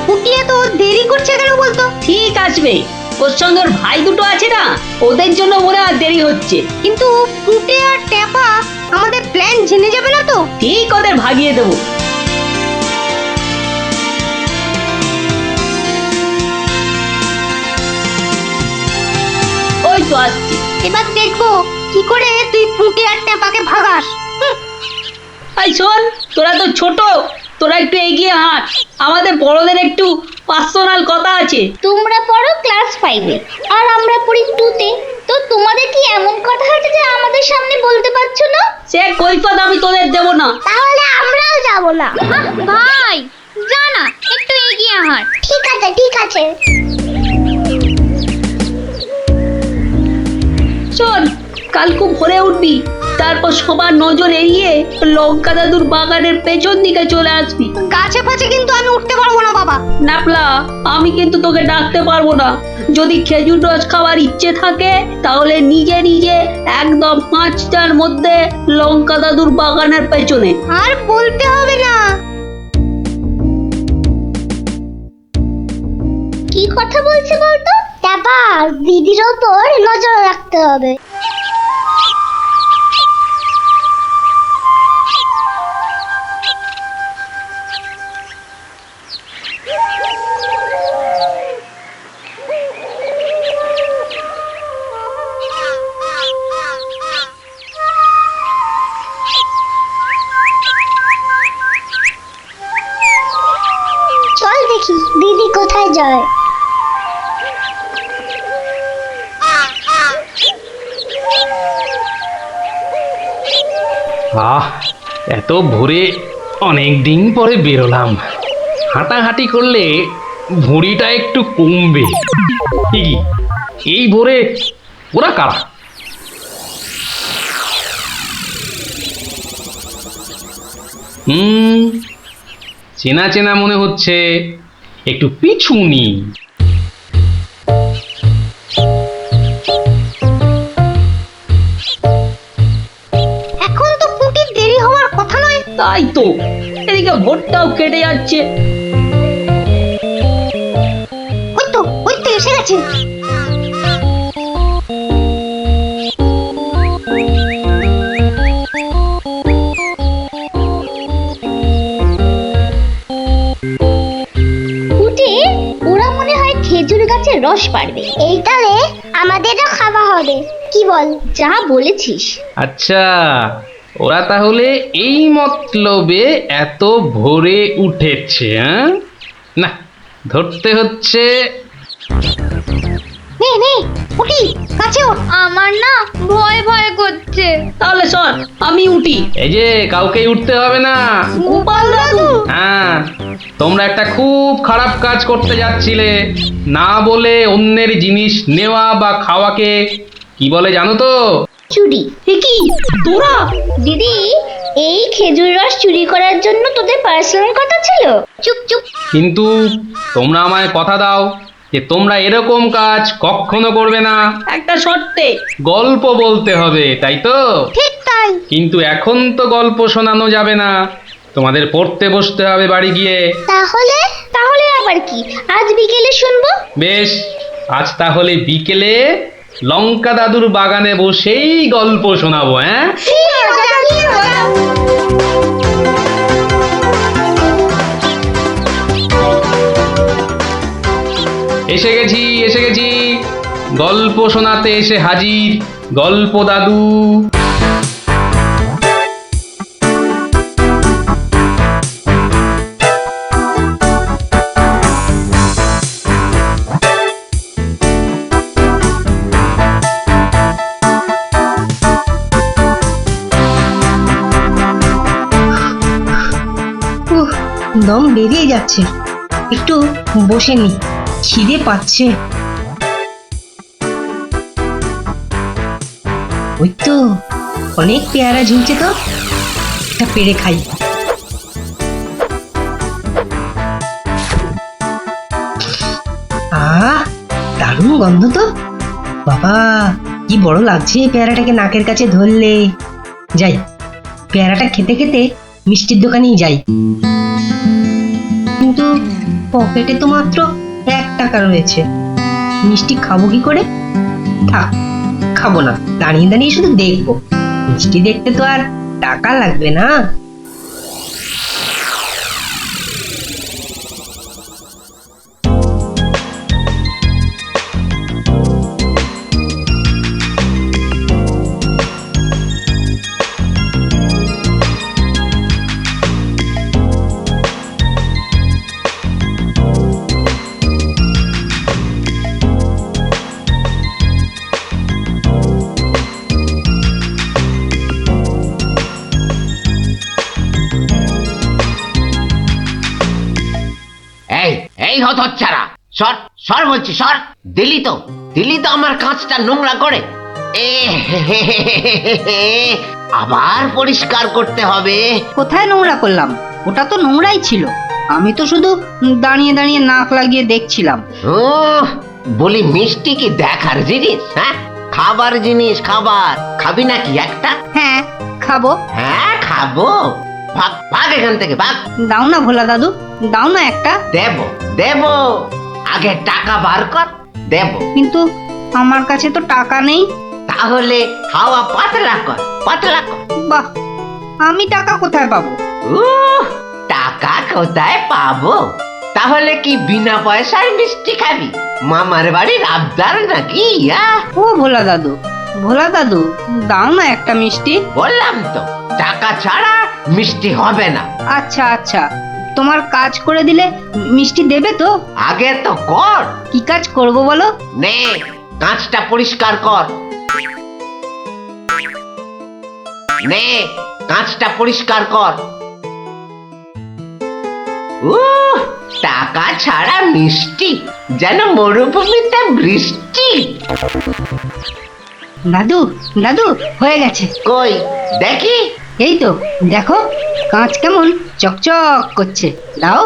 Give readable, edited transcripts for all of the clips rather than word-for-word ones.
ফুটিয়ে তো দেরি করছে কেন বলতো? ঠিক আসবে, ওর সঙ্গে ওর ভাই দুটো আছে না, ওদের জন্য মনে হয় দেরি হচ্ছে। কিন্তু ফুটে আর ট্যাপা আমাদের প্ল্যান জেনে যাবে না তো? ঠিক ওদের ভাগিয়ে দেবো। ওই তো আসছি। এবার দেখবো কি করে তুই ফুটে আর ট্যাপাকে ভাগাস। এই শোন, তোরা তো ছোট, তোরা একটু এগিয়ে হাঁট, আমাদের বড়দের একটু পার্সোনাল কথা আছে। তোমরা পড়ো ক্লাস 5-এ আর আমরা পড়ি 2-তে, তো তোমাদের কি এমন কথা আছে যে আমাদের সামনে বলতে পারছো না? সে কৈফত আমি তোদের দেবো না। তাহলে আমরাও যাব না। ভাই যা না, একটু এগিয়ে হাঁট। ঠিক আছে ঠিক আছে। শোন, কাল খুব ভোরে উঠবি, তারপর সবার নজর এড়িয়ে লঙ্কা দাদুর বাগানের পেছন দিকে চলে আসবি। গাছে ফাছে কিন্তু আমি উঠতে পারবো না বাবা। নাপলা, আমি কিন্তু তোকে ডাকতে পারবো না। যদি খেজুর রস খাওয়ার ইচ্ছে থাকে তাহলে নিজে নিজে একদম 5টার মধ্যে লঙ্কা দাদুর বাগানের পেছনে। আর বলতে হবে না। কি কথা বলছে বলতো? ট্যাপা, দিদির ওপর নজর রাখতে হবে। চল দেখি দিদি কোথায় যায়। এত ভোরে অনেক দিন পরে বেরোলাম। হাঁটাহাঁটি করলে ভুঁড়িটা একটু কমবে। কি এই ভোরে ওরা কারা? চেনা চেনা মনে হচ্ছে, একটু পিছু নি। এখন তো ফুটির দেরি হওয়ার কথা নয়। তাই তো, এদিকে ভোরটাও কেটে যাচ্ছে। ওই তো এসে গেছে। উঠে ওরা মনে হয় খেজুর গাছের রস পাড়বে। এইটারে আমাদেরও খাওয়া হবে, কি বল? যা বলেছিস। আচ্ছা, ওরা তাহলে এই মতলবে এত ভোরে উঠেছে। না, ধরতে হচ্ছে। নে নে ফুটি, কাছে ওঠ। আমার না ভয় ভয় করছে। তাহলে শোন, আমি উঠি। এই যে, কাউকেই উঠতে হবে না। গোপাল দাদু, হ্যাঁ, তোমরা একটা খুব খারাপ কাজ করতে যাচ্ছিলে। না বলে অন্যের জিনিস নেওয়া বা খাওয়াকে কি বলে জানো তো? চুরি। এ কি তোরা? দিদি, এই খেজুর রস চুরি করার জন্য তোদের পার্সোনাল কথা ছিল? চুপ চুপ। কিন্তু তোমরা আমায় কথা দাও যে তোমরা এরকম কাজ কখনো করবে না। একটা শর্তে। গল্প বলতে হবে, তাই তো? ঠিক তাই। কিন্তু এখন তো গল্প শোনানো যাবে না, তোমাদের পড়তে বসতে হবে বাড়ি গিয়ে। তাহলে তাহলে আবার কি? আজ বিকেলে শুনবো। বেশ, আজ তাহলে বিকেলে লঙ্কা দাদুর বাগানে বসেই গল্প শোনাবো। হ্যাঁ, এসে গেছি এসে গেছি, গল্প শোনাতে এসে হাজির গল্প দাদু। দম বেরিয়ে যাচ্ছে, একটু বসে নি, খিদে পাচ্ছে। ওই তো অনেক পেয়ারা ঝুলছে, তো একটা পেড়ে খাই। দারুণ গন্ধ তো। বাবা, কি বড় লাগছে পেয়ারাটাকে নাকের কাছে ধরলে। যাই, পেয়ারাটা খেতে খেতে মিষ্টির দোকানেই যাই। কিন্তু পকেটে তো মাত্র 1 টাকা রয়েছে, মিষ্টি খাবো কি করে? থাক, খাবো না, দাঁড়িয়ে দাঁড়িয়ে শুধু দেখবো। মিষ্টি দেখতে তো আর টাকা লাগবে না। এই এই হতচ্ছাড়া, সর সর বলছি, সর। দিলি তো আমার কাঁচটা নোংরা করে। এ আবার পরিষ্কার করতে হবে। কোথায় নোংরা করলাম? ওটা তো নোংরাই ছিল। আমি তো শুধু দাঁড়িয়ে দাঁড়িয়ে নাক লাগিয়ে দেখছিলাম। ও বলি, মিষ্টি কি দেখার জিনিস? হ্যাঁ, খাবার জিনিস। খাবার খাবি নাকি একটা? হ্যাঁ, খাবো। হ্যাঁ খাবো, ভাগ ভাগ এখান থেকে, ভাগ। দাও না ভোলা দাদু, দাও না একটা। দেব দেব, আগে টাকা বার কর, দেব। কিন্তু আমার কাছে তো টাকা নেই। তাহলে হাওয়া পাতলা কর, পাতলা কর। বাহ, আমি টাকা কোথায় পাবো? টাকা কোথায় পাবো? তাহলে কি বিনা পয়সায় মিষ্টি খাবি? মামার বাড়ির আবদার নাকি? ও ভোলা দাদু, ভোলা দাদু, দাও না একটা মিষ্টি। বললাম তো, টাকা ছাড়া মিষ্টি হবে না। আচ্ছা আচ্ছা, তোমার কাজ করে দিলে মিষ্টি দেবে তো? আগে তো কর। কি কাজ করব বলো? নে, কাঁচটা পরিষ্কার কর। নে, কাঁচটা পরিষ্কার কর। টাকা ছাড়া মিষ্টি যেন মরুভূমিতে বৃষ্টি। দাদু দাদু, হয়ে গেছে। কই দেখি? এই তো দেখো, কাঁচ কেমন চকচক করছে। দাও,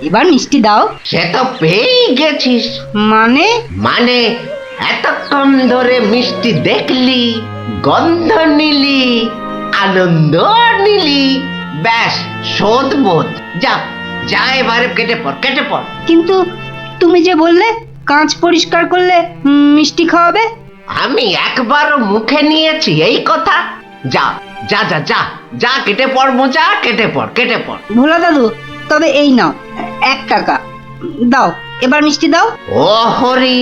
এবার মিষ্টি দাও। সে তো পেয়েই গেছিস। মানে? মানে এতক্ষণ ধরে মিষ্টি দেখলি, গন্ধ নিলি, আনন্দ নিলি, ব্যাস শোধ বোধ। যা যা, এবারে কেটে পড়, কেটে পড়। কিন্তু তুমি যে বললে কাঁচ পরিষ্কার করলে মিষ্টি খাওয়াবে। আমি একবারও মুখে নিয়েছি এই কথা? যা যা যা যা যা, কেটে পড় মোজা, কেটে পড়, কেটে পড়। ভোলা দাদু, তবে এই নাও 1 টাকা দাও, এবার মিষ্টি দাও। ও হরি,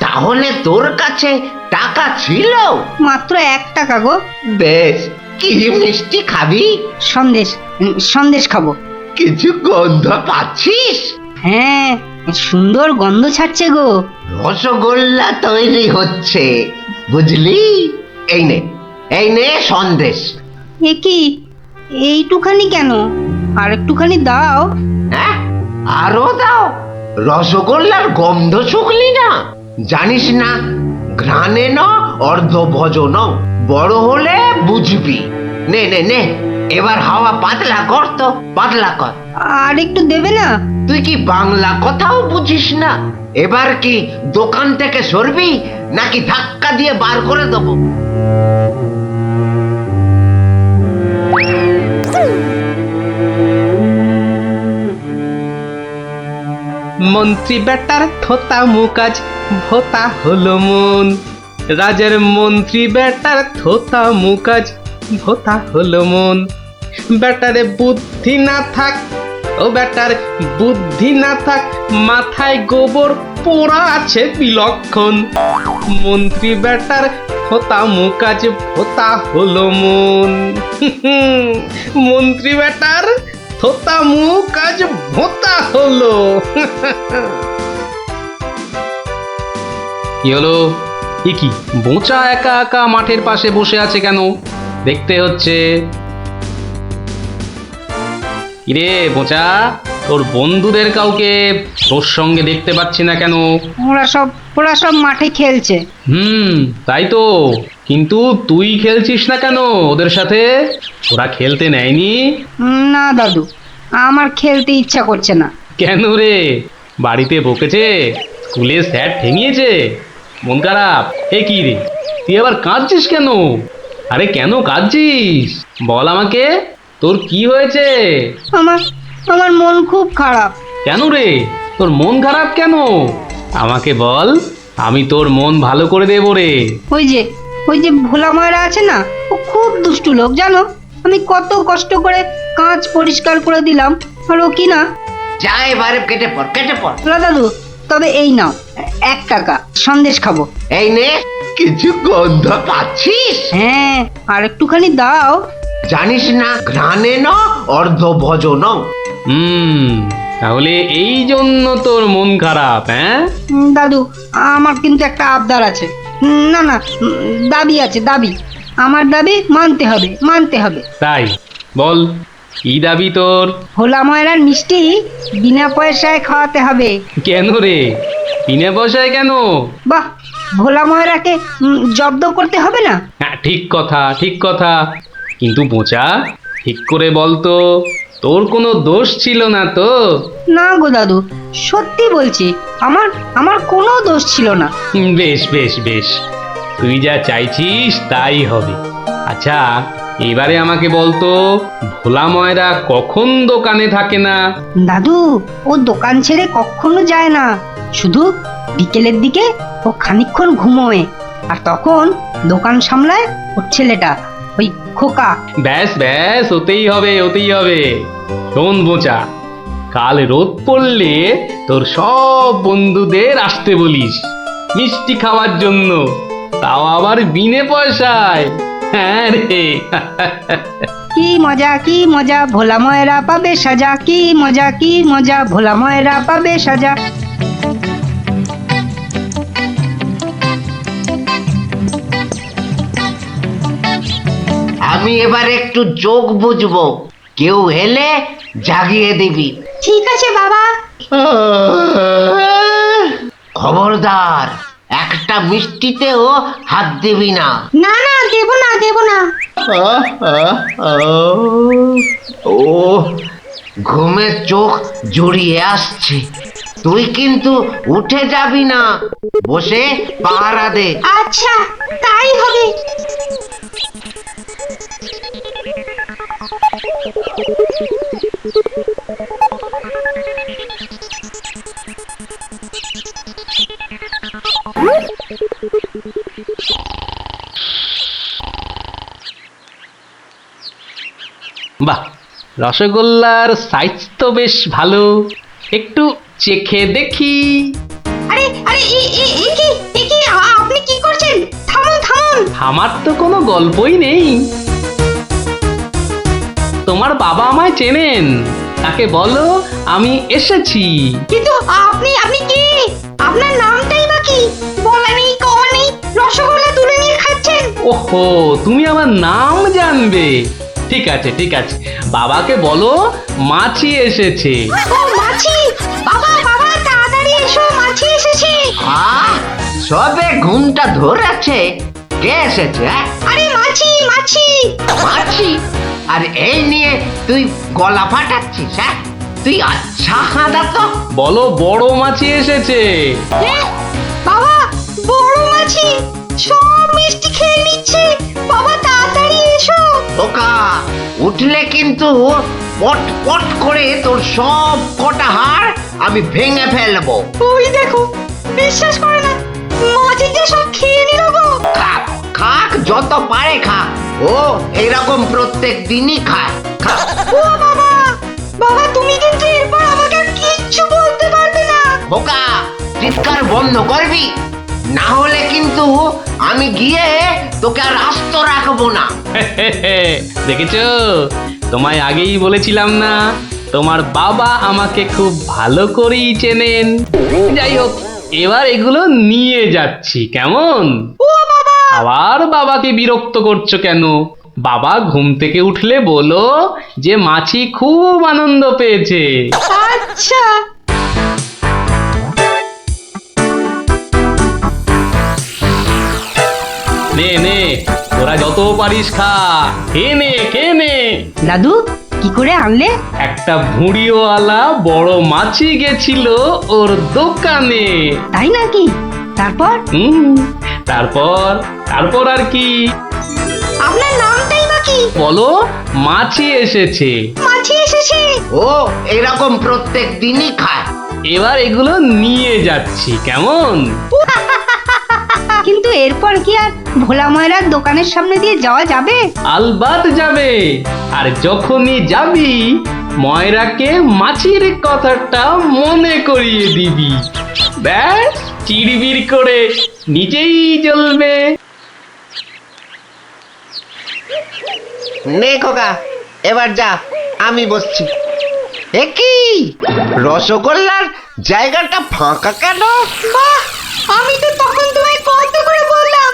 তাহলে তোর কাছে টাকা ছিল? মাত্র 1 টাকা গো। বেশ, কি মিষ্টি খাবি? সন্দেশ, সন্দেশ খাবো। কিছু গন্ধ পাচ্ছিস? হ্যাঁ, সুন্দর গন্ধ ছাড়ছে গো। রসগোল্লা তৈরি হচ্ছে, বুঝলি? এই নে, এই নে সন্দেশ। এ কি, এইটুখানি কেন? আর একটুখানি দাও। হ্যাঁ, আরো দাও। রসগোল্লার গন্ধ শুকলি না? জানিস না, ঘ্রাণে ন অর্ধ ভজন, বড় হলে বুঝবি। নে নে নে, এবার হাওয়া পাতলা কর তো, পাতলা কর। আর একটু দেবে না? তুই কি বাংলা কথাও বুঝিস না? এবার কি দোকান থেকে সরবি নাকি ধাক্কা দিয়ে বার করে দেবো? মন্ত্রী বেটার থোতা মুকাজ ভোতা হলো মন। রাজার মন্ত্রী বেটার থোতা মুকাজ ভোতা হলো মন। বেটারে বুদ্ধি না থাক, ও বেটার বুদ্ধি না থাক, মাথায় গোবর পোড়া আছে বিলক্ষণ। মন্ত্রী বেটার থোতা মুকাজ ভোতা হলো মন। মন্ত্রী বেটার থোতা মুকাজ ভোতা হলো। কি হলো? এ কি, বোঁচা একা একা মাঠের পাশে বসে আছে কেন? দেখতে হচ্ছে। কিরে বোঁচা, তোর বন্ধুদের কাউকে তোর সঙ্গে দেখতে পাচ্ছি না কেন? ওরা সব মাঠে খেলছে। তাই তো, কিন্তু তুই খেলছিস না কেন ওদের সাথে? ওরা খেলতে নেয়নি? না দাদু, আমার খেলতে ইচ্ছা করছে না। কেন রে, বাড়িতে বকেছে? স্কুলে স্যার ঠেঙিয়েছে? মন খারাপ? এ কি রে, তুই আবার কাঁদছিস কেন? আরে কেন কাঁদছিস বল আমাকে, তোর কি হয়েছে? আমার মন খুব খারাপ। কেন রে, তোর মন খারাপ কেন? আমাকে বল, আমি তোর মন ভালো করে দেবো রে। ওই যে ভোলা ময়রা আছে না, ও খুব দুষ্টু লোক জানো। আমি কত কষ্ট করে কাঁচ পরিষ্কার করে দিলাম, আর ও কি না। যা এবারে কেটে পড় কেটে পড়। ভোলা দাদু, তবে এই নাও 1 টাকা, সন্দেশ খাবো। এই নে, কিছু গন্ধ পাচ্ছিস? হ্যাঁ, আর একটুখানি দাও। জানিস না, ঘ্রাণে ন অর্ধ ভজন। তাহলে এই জন্য তোর মন খারাপ? হ্যাঁ দাদু, আমার কিন্তু একটা আবদার আছে। না না, দাবি আছে, দাবি। আমার দাবি মানতে হবে, মানতে হবে। তাই বল, কি দাবি তোর? ভোলা ময়রার মিষ্টি বিনা পয়সায় খাওয়াতে হবে। কেন রে, বিনা পয়সায় কেন? বাহ, ভোলা ময়রাকে জব্দ করতে হবে না? হ্যাঁ, ঠিক কথা, ঠিক কথা। কিন্তু বোচা, ঠিক করে বলতো, তোর কোনো দোষ ছিল না তো? না গো দাদু, সত্যি বলছি, আমার কোনো দোষ ছিল না। বেশ বেশ বেশ, তুই যা চাইছিস তাই হবে। আচ্ছা, এবারে আমাকে বলতো, ভোলা ময়রা কখন দোকানে থাকে না? দাদু, ও দোকান ছেড়ে কখনো যায় না। শুধু বিকেলের দিকে ও খানিকক্ষণ ঘুমোয়, আর তখন দোকান সামলায় ওর ছেলেটা, ওই খোকা। ব্যাস ব্যাস, ওতেই হবে, ওতেই হবে। শোন বোচা, কাল রোদ পড়লে তোর সব বন্ধুদের আসতে বলিস মিষ্টি খাওয়ার জন্য, তাও আবার বিনে পয়সায়। হ্যাঁ রে। কি মজা, কি মজা, ভোলা ময়রা পাবে সাজা। কি মজা, কি মজা, ভোলা ময়রা পাবে সাজা। আমি এবার একটু চোখ বুঝবো, কেউ এলে জাগিয়ে দিবি। ঠিক আছে বাবা। খবরদার, একটা মিষ্টিতেও হাত দিবি না। না না, দেব না, দেব না। ও, ঘুমে চোখ জড়িয়ে আসছে। তুই কিন্তু উঠে যাবি না, বসে পাহারা দে। আচ্ছা, তাই হবে। বাহ, রসগোল্লার সাইজ তো বেশ ভালো, একটু চেখে দেখি। আরে আরে, আপনি কি করছেন? থামুন থামুন। আমার তো কোনো গল্পই নেই। তোমার বাবা আমায় চেনেন, তাকে বলো আমি এসেছি। কিন্তু আপনি কি? আপনার নামটাই বা কি? বলা নেই, কওয়া নেই, রসগোল্লা তুলে নিয়ে খাচ্ছেন। ওহো, তুমি আমার নাম জানবে? ঠিক আছে ঠিক আছে, বাবাকে বলো মাছি এসেছে। ও মাছি! বাবা বাবা, তাড়াতাড়ি এসো, মাছি এসেছে। সবে ঘুমটা ধরেছে, কে এসেছে? আরে মাছি, মাছি। মাছি? আর এই নিয়ে তুই গলা ফাটাচ্ছিস? হ্যাঁ, তুই আচ্ছা হাঁদা তো। বলো বড় মাছি এসেছে। বাবা, বড় মাছি সব মিষ্টি খেয়ে নিচ্ছে। বাবা তাড়াতাড়ি এসো। ওকা, উঠলে কিন্তু পট পট করে তোর সব কটা হাড় আমি ভেঙে ফেলবো। ওই দেখো, বিশ্বাস করে না, মাছি যে সব খেয়ে নিল গো। খাক খাক, যত পারে খাক। ও এরকম প্রত্যেক দিনই খায়। খা। ও বাবা, বাবা তুমি কিন্তু এরপর আমাকে কিচ্ছু বলতে পারবে না। ওকা, চিৎকার বন্ধ করবি, না হলে কিন্তু আমি গিয়ে তোকে আর আস্ত রাখবো না। দেখেছো, তোমায় আগেই বলেছিলাম না, তোমার বাবা আমাকে খুব ভালো করেই চেনেন। যাই হোক, এবার এগুলো নিয়ে যাচ্ছি, কেমন? আবার বাবাকে বিরক্ত করছো কেন? বাবা ঘুম থেকে উঠলে বলো যে মাছি খুব আনন্দ পেয়েছে। আচ্ছা। নে নে, তোরা যত পারিস খা, খেয়ে নে খেয়ে নে। দাদু, কি করে আনলে? একটা ভুঁড়িওয়ালা বড় মাছি গেছিল ওর দোকানে। তাই নাকি? তারপর? তারপর তারপর আর কি? আপনার নামটাই বা কি? বলো মাছি এসেছে। মাছি এসেছে। ও এরকম প্রত্যেক দিনই খায়। এবার এগুলো নিয়ে যাচ্ছি, কেমন? কিন্তু এরপর কি আর ভোলা ময়রার দোকানের সামনে দিয়ে যাওয়া যাবে? আলবাত যাবে। আর যখনই যাবি ময়রাকে মাছির কথাটা মনে করিয়ে দিবি। ব্যাস চিড়বিড় করে নিজেই জ্বলবে। নে খোকা, এবার যা, আমি বসছি। এ কি রসগোল্লার জায়গাটা ফাঁকা কেন? বাহ, আমি তো তখন তোমায় কত করে বললাম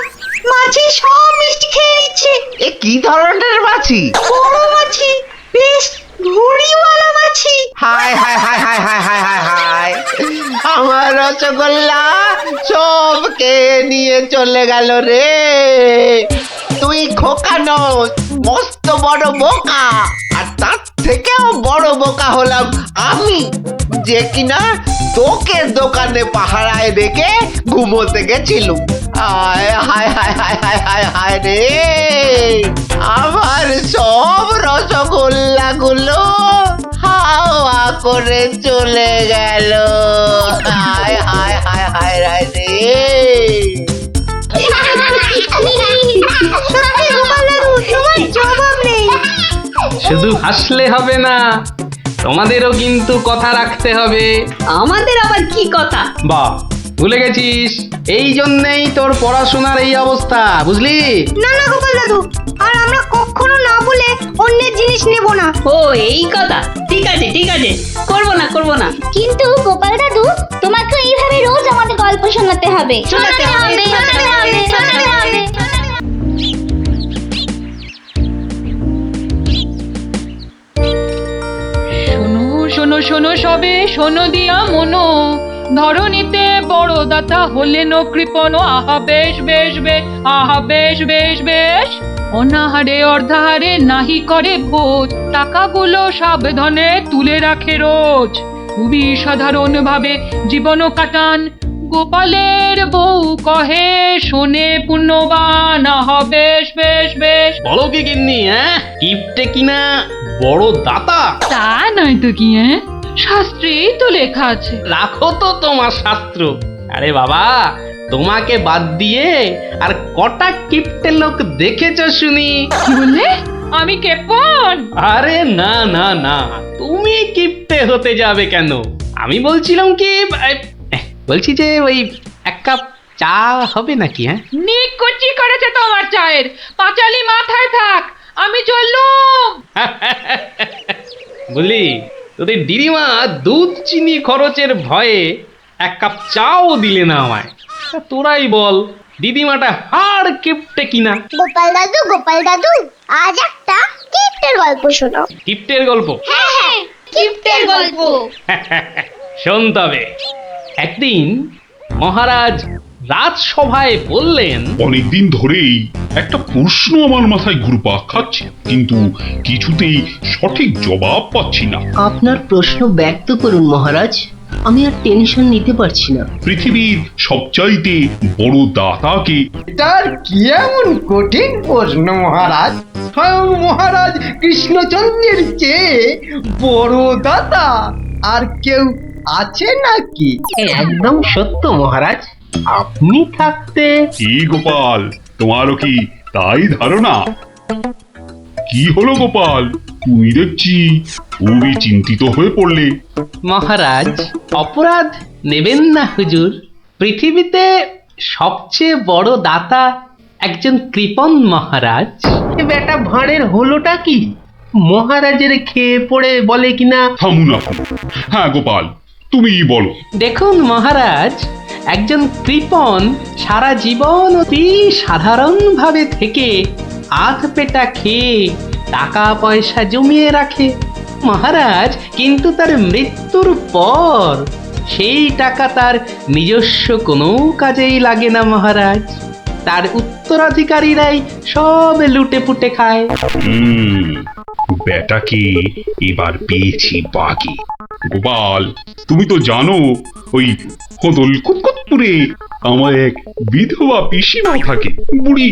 মাছি সব মিষ্টি খেয়ে নিচ্ছে। এ কি ধরনের মাছি? বড় মাছি, বেশ ভুঁড়িওয়ালা মাছি। হায় হায় হায় হায় হায় হায় হায় হায়, আমার রসগোল্লা সব খেয়ে নিয়ে চলে গেল রে। তুই খোকা নস, মস্ত বড় বোকা। আর তার থেকেও বড় বোকা হলাম আমি, যে কিনা তোকে দোকানে পাহারায় রেখে ঘুমোতে গেছিলুম। হায় হায় হায় হায় হায় হায় হায় রে, আমার সব রসগোল্লা গুলো হাওয়া করে চলে গেল। হায় হায় হায় হায় হায় রে। সত্যি গোপাল দাদু, তোমার জবাব নেই। শুধু হাসলে হবে না, তোমাদেরও কিন্তু কথা রাখতে হবে। আমাদের আবার কি কথা? বাহ, ভুলে গেছিস? এই জন্যেই তোর পড়াশোনার এই অবস্থা, বুঝলি? না না গোপাল দাদু, আর আমরা কখনো না বলে অন্যের জিনিস নেব না। ও এই কথা, ঠিক আছে ঠিক আছে, করবো না করবো না। কিন্তু গোপাল দাদু, তোমাকে এইভাবে রোজ আমাদের গল্প শোনাতে হবে। শোনাতে হবে, শোনাতে হবে, শোনাতে হবে। শোনো শোনো শোনো সবে, শোনো দিয়া মনো, ধরণীতে বড় দাতা হলেন কৃপণ। আহা বেশ বেশ বেশ, আহা বেশ বেশ বেশ, অনাহারে অর্ধাহারে নাহি করে ভোজ, টাকাগুলো সাবধানে তুলে রাখে রোজ। খুবই সাধারণ ভাবে জীবন কাটান, গোপালের বউ কহে শোনে পুণ্যবান। আহা বেশ বেশ বেশ। বলো কি গিন্নি, হ্যাঁ? কিপটে কিনা বড় দাতা? তা নয় তো কি, হ্যাঁ, শাস্ত্রেই তো লেখা আছে। রাখো তো তোমার শাস্ত্র। আরে বাবা, তোমাকে বাদ দিয়ে আর কটা কিপটে লোক দেখেছো শুনি? কি বললে? আমি কেপন? আরে না না না, তুমি কিপটে হতে যাবে কেন? আমি বলছিলাম কি, বলছি যে ওই এক কাপ চা হবে নাকি? হ্যাঁ, নিকুচি করেছে তোমার চায়ের, পাঁচালি মাথায় থাক, আমি চললুম। বুঝলি, তোদের দিদিমা দুধ চিনি খরচের ভয়ে এক কাপ চাও দিলে না আমায়। তা তোরাই বল, দিদিমাটা হাড় কিপটে কিনা? গোপাল দাদু, আজ একটা কিপ্টের গল্প শোনাও। কিপটের গল্প? হ্যাঁ, কিপ্টের গল্প। শোন তবে। একদিন মহারাজ রাজসভায় বললেন, অনেকদিন ধরেই একটা প্রশ্ন আমার মাথায় ঘুরপাক খাচ্ছে, কিন্তু কিছুতেই সঠিক জবাব পাচ্ছি না। আপনার প্রশ্ন ব্যক্ত করুন মহারাজ, আমি আর টেনশন নিতে পারছি না। পৃথিবীর সবচাইতে বড় দাতাকে? এটার কি এমন কঠিন প্রশ্ন মহারাজ? স্বয়ং মহারাজ কৃষ্ণচন্দ্রের চেয়ে বড় দাতা আর কেউ আছে নাকি? একদম সত্য মহারাজ, আপনি থাকতে। কি গোপাল, তোমারও কি তাই ধারণা? কি হলো গোপাল, তুমি দেখছি খুবই চিন্তিত হয়ে পড়লে। মহারাজ অপরাধ নেবেন না হুজুর, পৃথিবীতে সবচেয়ে বড় দাতা একজন কৃপণ মহারাজ। বেটা ভাঁড়ের হলোটা কি? মহারাজের খেয়ে পড়ে বলে কিনা। থামুন আপনি। হ্যাঁ গোপাল, তুমিই বলো। দেখুন মহারাজ, একজন কৃপণ সারা জীবন অতি সাধারণভাবে থেকে আধ পেটা খেয়ে টাকা পয়সা জমিয়ে রাখে মহারাজ, কিন্তু তার মৃত্যুর পর সেই টাকা তার নিজস্ব কোনো কাজেই লাগে না মহারাজ। তার উত্তরাধিকারীরাই সব লুটে পুটে খায়। বেটাকে এবার পেয়েছি বাগে। গোপাল, তুমি তো জানো ওই হদল কুতকুতপুরে আমার এক বিধবা পিসিমা থাকে। বুড়ি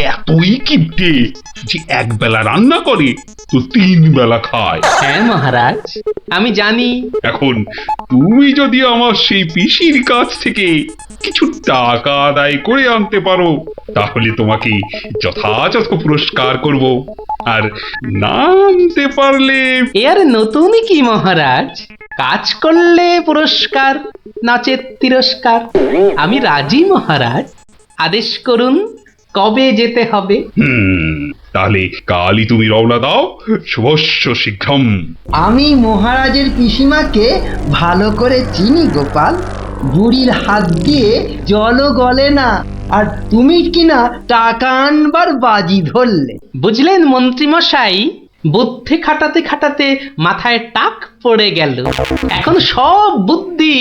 এতই কিপটে যে এক বেলা রান্না করে তো 3 বেলা খায়। হ্যাঁ মহারাজ, আমি জানি। এখন তুমি যদি আমার সেই পিসির কাছ থেকে কিছু টাকা আদায় করে আনতে পারো তাহলে তোমাকে যথাযথ পুরস্কার করব, আর না আনতে পারলে এর নতুন কি মহারাজ? কাজ করলে পুরস্কার, নাচের তিরস্কার। আমি রাজি মহারাজ। আদেশ করুন কবে যেতে হবে। তাহলে কালই তুমি রওনা দাও। শুভস্য শীঘ্রম। আমি মহারাজের পিসিমাকে ভালো করে চিনি গোপাল। বুড়ির হাত দিয়ে জলও গলে না, আর তুমি কিনা টাকা আনবার বাজি ধরলে। বুঝলেন মন্ত্রী মশাই, বুদ্ধি খাটাতে খাটাতে মাথায় টাক পড়ে গেল। এখন সব বুদ্ধি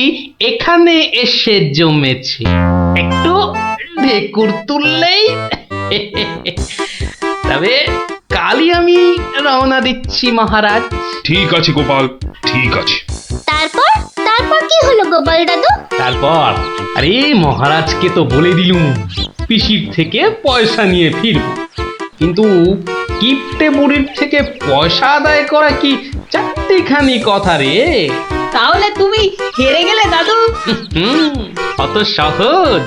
এখানে এসে জমেছে। একটু ঢেকুর তুললেই তবে কালই আমি রওনা দিচ্ছি মহারাজ। ঠিক আছে গোপাল, ঠিক আছে। তারপর তারপর কি হলো গোপাল দাদু? তারপর আরে মহারাজকে তো বলে দিলুম পিসির থেকে পয়সা নিয়ে ফিরব, কিন্তু কিপটে বুড়ির থেকে পয়সা আদায় করা কি চারটিখানি কথা রে। তাহলে তুমি হেরে গেলে দাদু। অত সহজ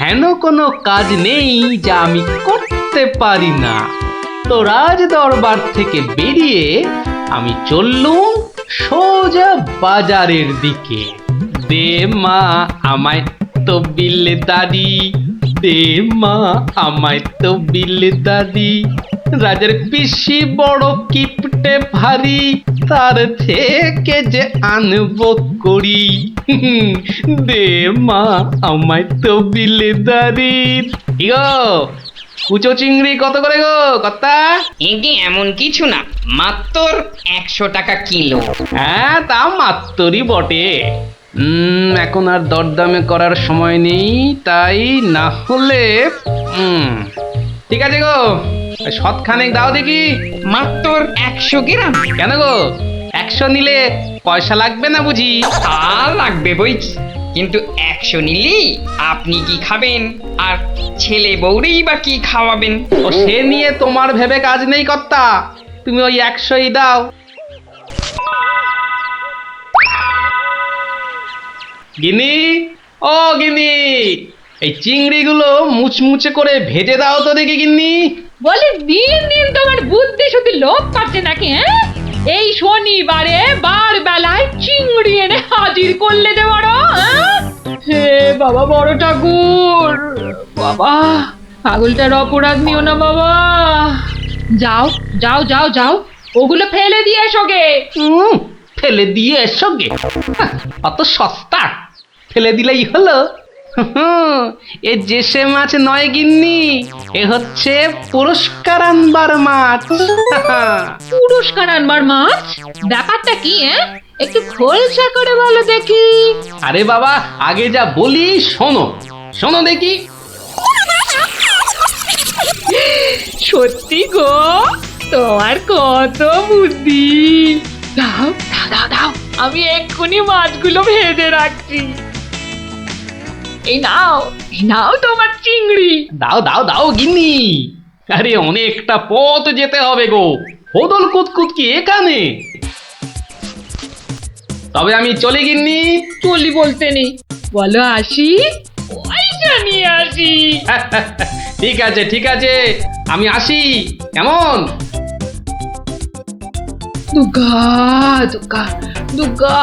হেন কোনো কাজ নেই যা আমি করতে পারি না। তো রাজ দরবার থেকে বেরিয়ে আমি চললুম সোজা বাজারের দিকে। দে মা আমায় তো বিলে দাদি, দে মা আমায় তো বিলে দাদি। রাজার পিসি বড় কিপটে ভারী, তার থেকে যে আনবো করি। দে মা আমায় তো বিলে দাদি। ইগো কুচো চিংড়ি কত করে গো কর্তা? এগে এমন কিছু না, মাত্র 100 টাকা কিলো। হ্যাঁ তা মাত্রই বটে। এখন আর দরদামে করার সময় নেই, তাই না হলে ঠিক আছে গো, শতখানেক দাও দেখি। মাত্র 100 গ্রাম। কেন গো, 100 নিলে পয়সা লাগবে না বুঝি? তা লাগবে বইছি, কিন্তু 100 নিলেই আপনি কি খাবেন, আর ছেলে বউরেই বা কি খাওয়াবেন? ও সে নিয়ে তোমার ভেবে কাজ নেই কর্তা, তুমি ওই 100ই দাও। গিনি, ও গিনি, এই চিংড়িগুলো মুচমুচে করে ভেজে দাও তো দেখি গিন্নি। বলে দিন দিন তোমার বুদ্ধি শুধু লোপ পাচ্ছে নাকি? হ্যাঁ, এই শনিবারে বার বেলায় চিংড়ি এনে হাজির করলে যে বড়। হে বাবা বড় ঠাকুর, বাবা পাগলটার অপরাধ নিও না বাবা। যাও যাও যাও যাও, ওগুলো ফেলে দিয়ে এসো গে। ফেলে দিয়ে এসো গে? অত সস্তা? ফেলে দিলেই হলো? এ জেসে মাছ নয় গিন্নি, এ হচ্ছে পুরস্কার আনবার মাছ। পুরস্কার আনবার মাছ? ব্যাপারটা কি? একটু খোলসা করে বলো দেখি। আরে বাবা, আগে যা বলি শোনো, শোনো দেখি। সত্যি গো, তোমার কত বুদ্ধি। দাও দাও দাও দাও, আমি এক্ষুনি মাছগুলো ভেজে রাখছি। এই নাও তোমার চিংড়ি। দাও দাও দাও গিন্নি। আরে অনেকটা পথ যেতে হবে গো, হদল কুতকুত কি এখানে? তবে আমি চলি গিন্নি। চলি বলতে নেই, বলো আসি, পয়সা নিয়ে আসি। ঠিক আছে ঠিক আছে, আমি আসি। কেমন? দুর্গা দুর্গা দুর্গা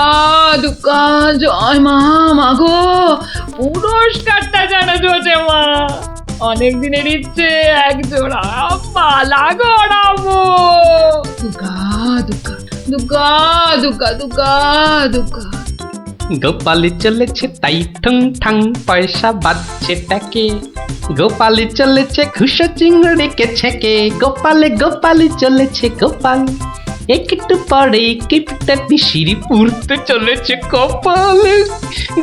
দুর্গা, জয় মা। মাগো পুরস্কারটা যেন জোটে মা। অনেক দিনের ইচ্ছে, এক জোড়া পালা গড়াবো। দুর্গা দুর্গা দুর্গা দুর্গা দুর্গা দুর্গা। গোপালি চলেছে তাই ঠং ঠাং, পয়সা বাজছে টাকে। গোপালি চলেছে খুশো চিংড়িকে ছেকে। গোপালে গোপালি চলেছে গোপাল, একটু পরে কিপটা পিসিরি পুরতে চলেছে কপাল।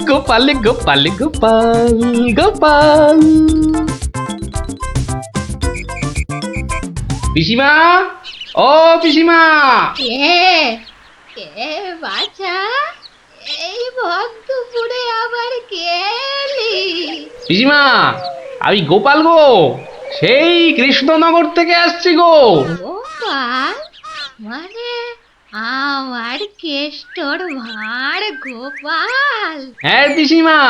গোপালে গোপালে গোপাল গোপাল। পিসিমা, ও পিসিমা। কে কে বাছা, এই ভক্তপুরে আবার কে এলি? পিসিমা, আমি গোপাল গো, সেই কৃষ্ণনগর থেকে আসছি গো। গোপাল মানে আমার কেষ্টর ভাঁড় গোপাল? হ্যাঁ পিসিমা,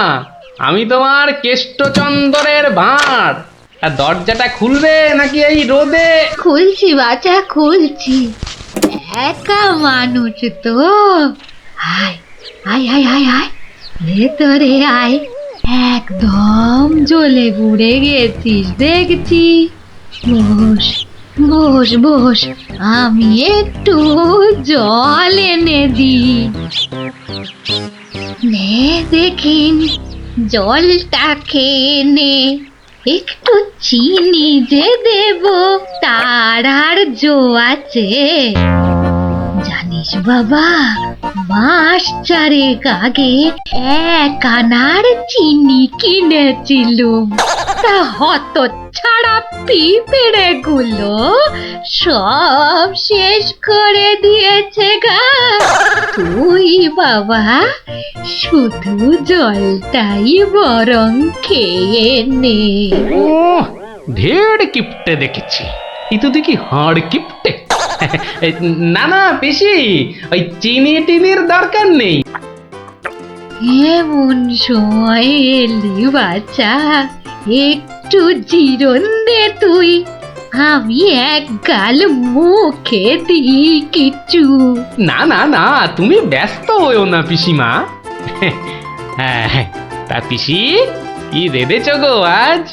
আমি তোমার কেষ্টচন্দরের ভাঁড়। আর দরজাটা খুলবে নাকি এই রোদে? খুলছি বাচ্চা খুলছি, একা মানুষ তো। আয় আয় আয় আয় আয়, ভেতরে আয়। একদম জ্বলে পুড়ে গেছিস দেখছি। বস বস বস, আমি একটু জল এনে দিই। নে দেখিন, জলটা খেয়ে নে। একটু চিনি যে দেব তার আর জো আছে? জানিস বাবা, মাস চারেক আগে 1 আনার চিনি কিনেছিলুম, তা হত ছাড়া পিঁপড়ে গুলো সব শেষ করে দিয়েছে গা। তুই বাবা শুধু জলটাই বরং খেয়ে নে। ও, ঢের কিপটে দেখেছি, এই তো দেখি হাড় কিপটে। না না পিসি, ওই চিনি টিনির দরকার নেই। এমন সময় এলি বাচ্চা, একটু জিরন দে তুই, আমি এক গাল মুখে দিই কিছু। না না না, তুমি ব্যস্ত হইও না পিসিমা। হ্যাঁ, তা পিসি কি রেঁধেছ গো আজ?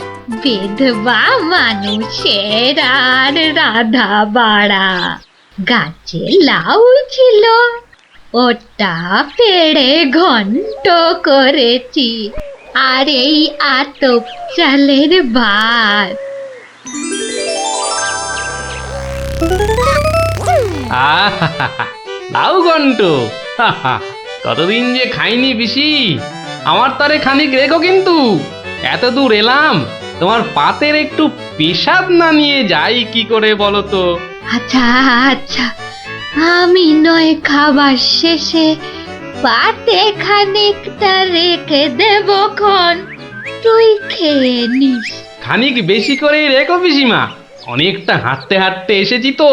বিধবা মানুষের আর রাধা বাড়া। গাছে লাউ ছিল, ওটা পেড়ে ঘন্ট করেছি, আর এই আতপ চালের ভাত। আহা, লাউ ঘন্ট, কতদিন যে খাইনি পিসি। আমার তারে খানিক রেখো কিন্তু। এত দূর এলাম, তোমার পাতের একটু পেশাব না নিয়ে যাই কি করে বলো তো? আচ্ছা আচ্ছা, আমি নয় খাবার শেষে পাতে খানিকটা রেখে দেব খন, তুই খেয়ে নিস। খানিক বেশি করেই রেখো পিসিমা, অনেকটা হাঁটতে হাঁটতে এসেছি তো,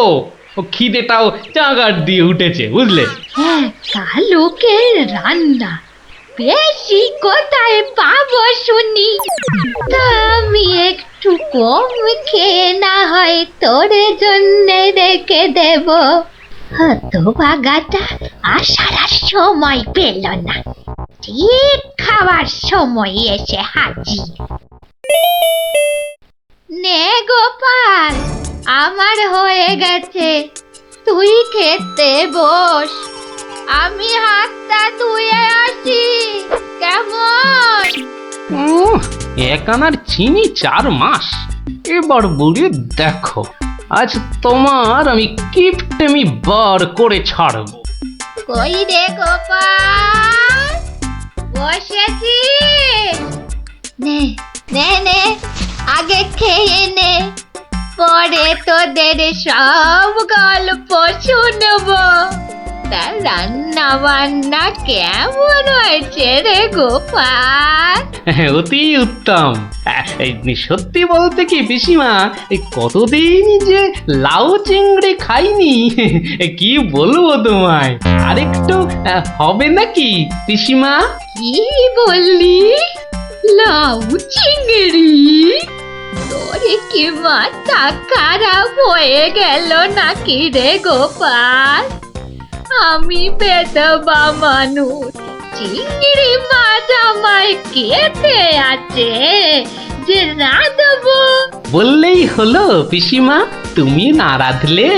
ও খিদেটাও চাগার দিয়ে উঠেছে বুঝলে। হ্যাঁ, তা লোকের রান্না বেশি কোথায় পাবো শুনি? তা আমি একটু কম খেয়ে না হয় তোর জন্য রেখে দেব। হতভাগাটা আসার আর সময় পেল না, ঠিক খাওয়ার সময় এসে হাজির। নে গোপাল, আমার হয়ে গেছে, তুই খেতে বস, আমি হাতটা ধুয়ে আসি কেমন? এক আনার চিনি 4 মাস, এবার বুড়ি দেখো, আজ তোমার আমি কিপটেমি বার করে ছাড়ব। কই রে গোপাল, বসেছি? নে নে নে, আগে খেয়ে নে, পরে তোদের সব গল্প শুনবো। তা রান্না বান্না কেমন হয়েছে রে গোপাল? অতি উত্তম। সত্যি বলতে কি পিসিমা, এই কতদিন যে লাউ চিংড়ি খাইনি, কি বলবো তোমায়। আরেকটু হবে নাকি পিসিমা? কি বললি? লাউ চিংড়ি? তোরে কি মাথা খারাপ হয়ে গেল নাকি রে গোপাল? আমি বেদবা মানুষ, চিংড়ি মাছ আমায় খেতে আছে যে রাঁধবো? বললেই হলো পিসিমা, তুমি না রাঁধলে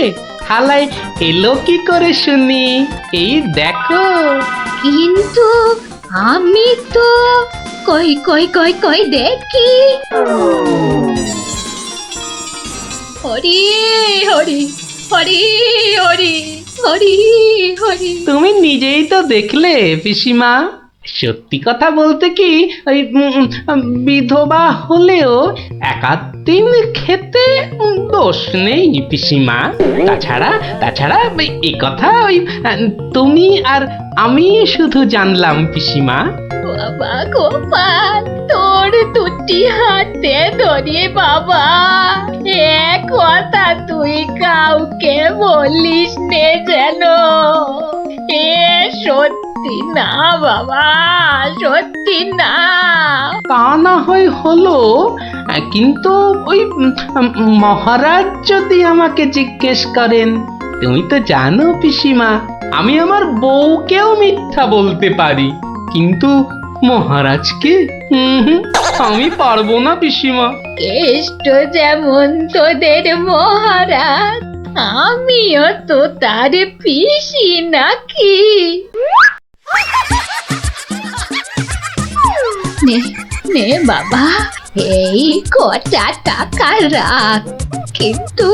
থালায় এলো কি করে শুনি? এই দেখো। কিন্তু আমি তো কই কই কই কই দেখি। হরি হরি হরি হরি হরি হরি। তুমি নিজেই তো দেখলে পিসিমা, সত্যি কথা বলতে কি ওই বিধবা হলেও একাত্তিন খেতে দোষ নেই পিসিমা। তাছাড়া এই কথা ওই তুমি আর আমি শুধু জানলাম পিসিমা। বাবা গোপাল, তোর দুটি হাতে ধরে বাবা, এ কথা তুই কাউকে বলিস নে যেন। এ সত্যি না বাবা, সত্যি না। তা না হয় হলো, কিন্তু ওই মহারাজ যদি আমাকে জিজ্ঞেস করেন, তুমি তো জানো পিসিমা আমি আমার বউকেও মিথ্যা বলতে পারি, কিন্তু মহারাজকে আমি পারবো না পিসিমা। কেষ্ট যেমন তোদের মহারাজ, আমিও তো তার পিসি নাকি। নে নে বাবা, এই কটা টাকা রাখ, কিন্তু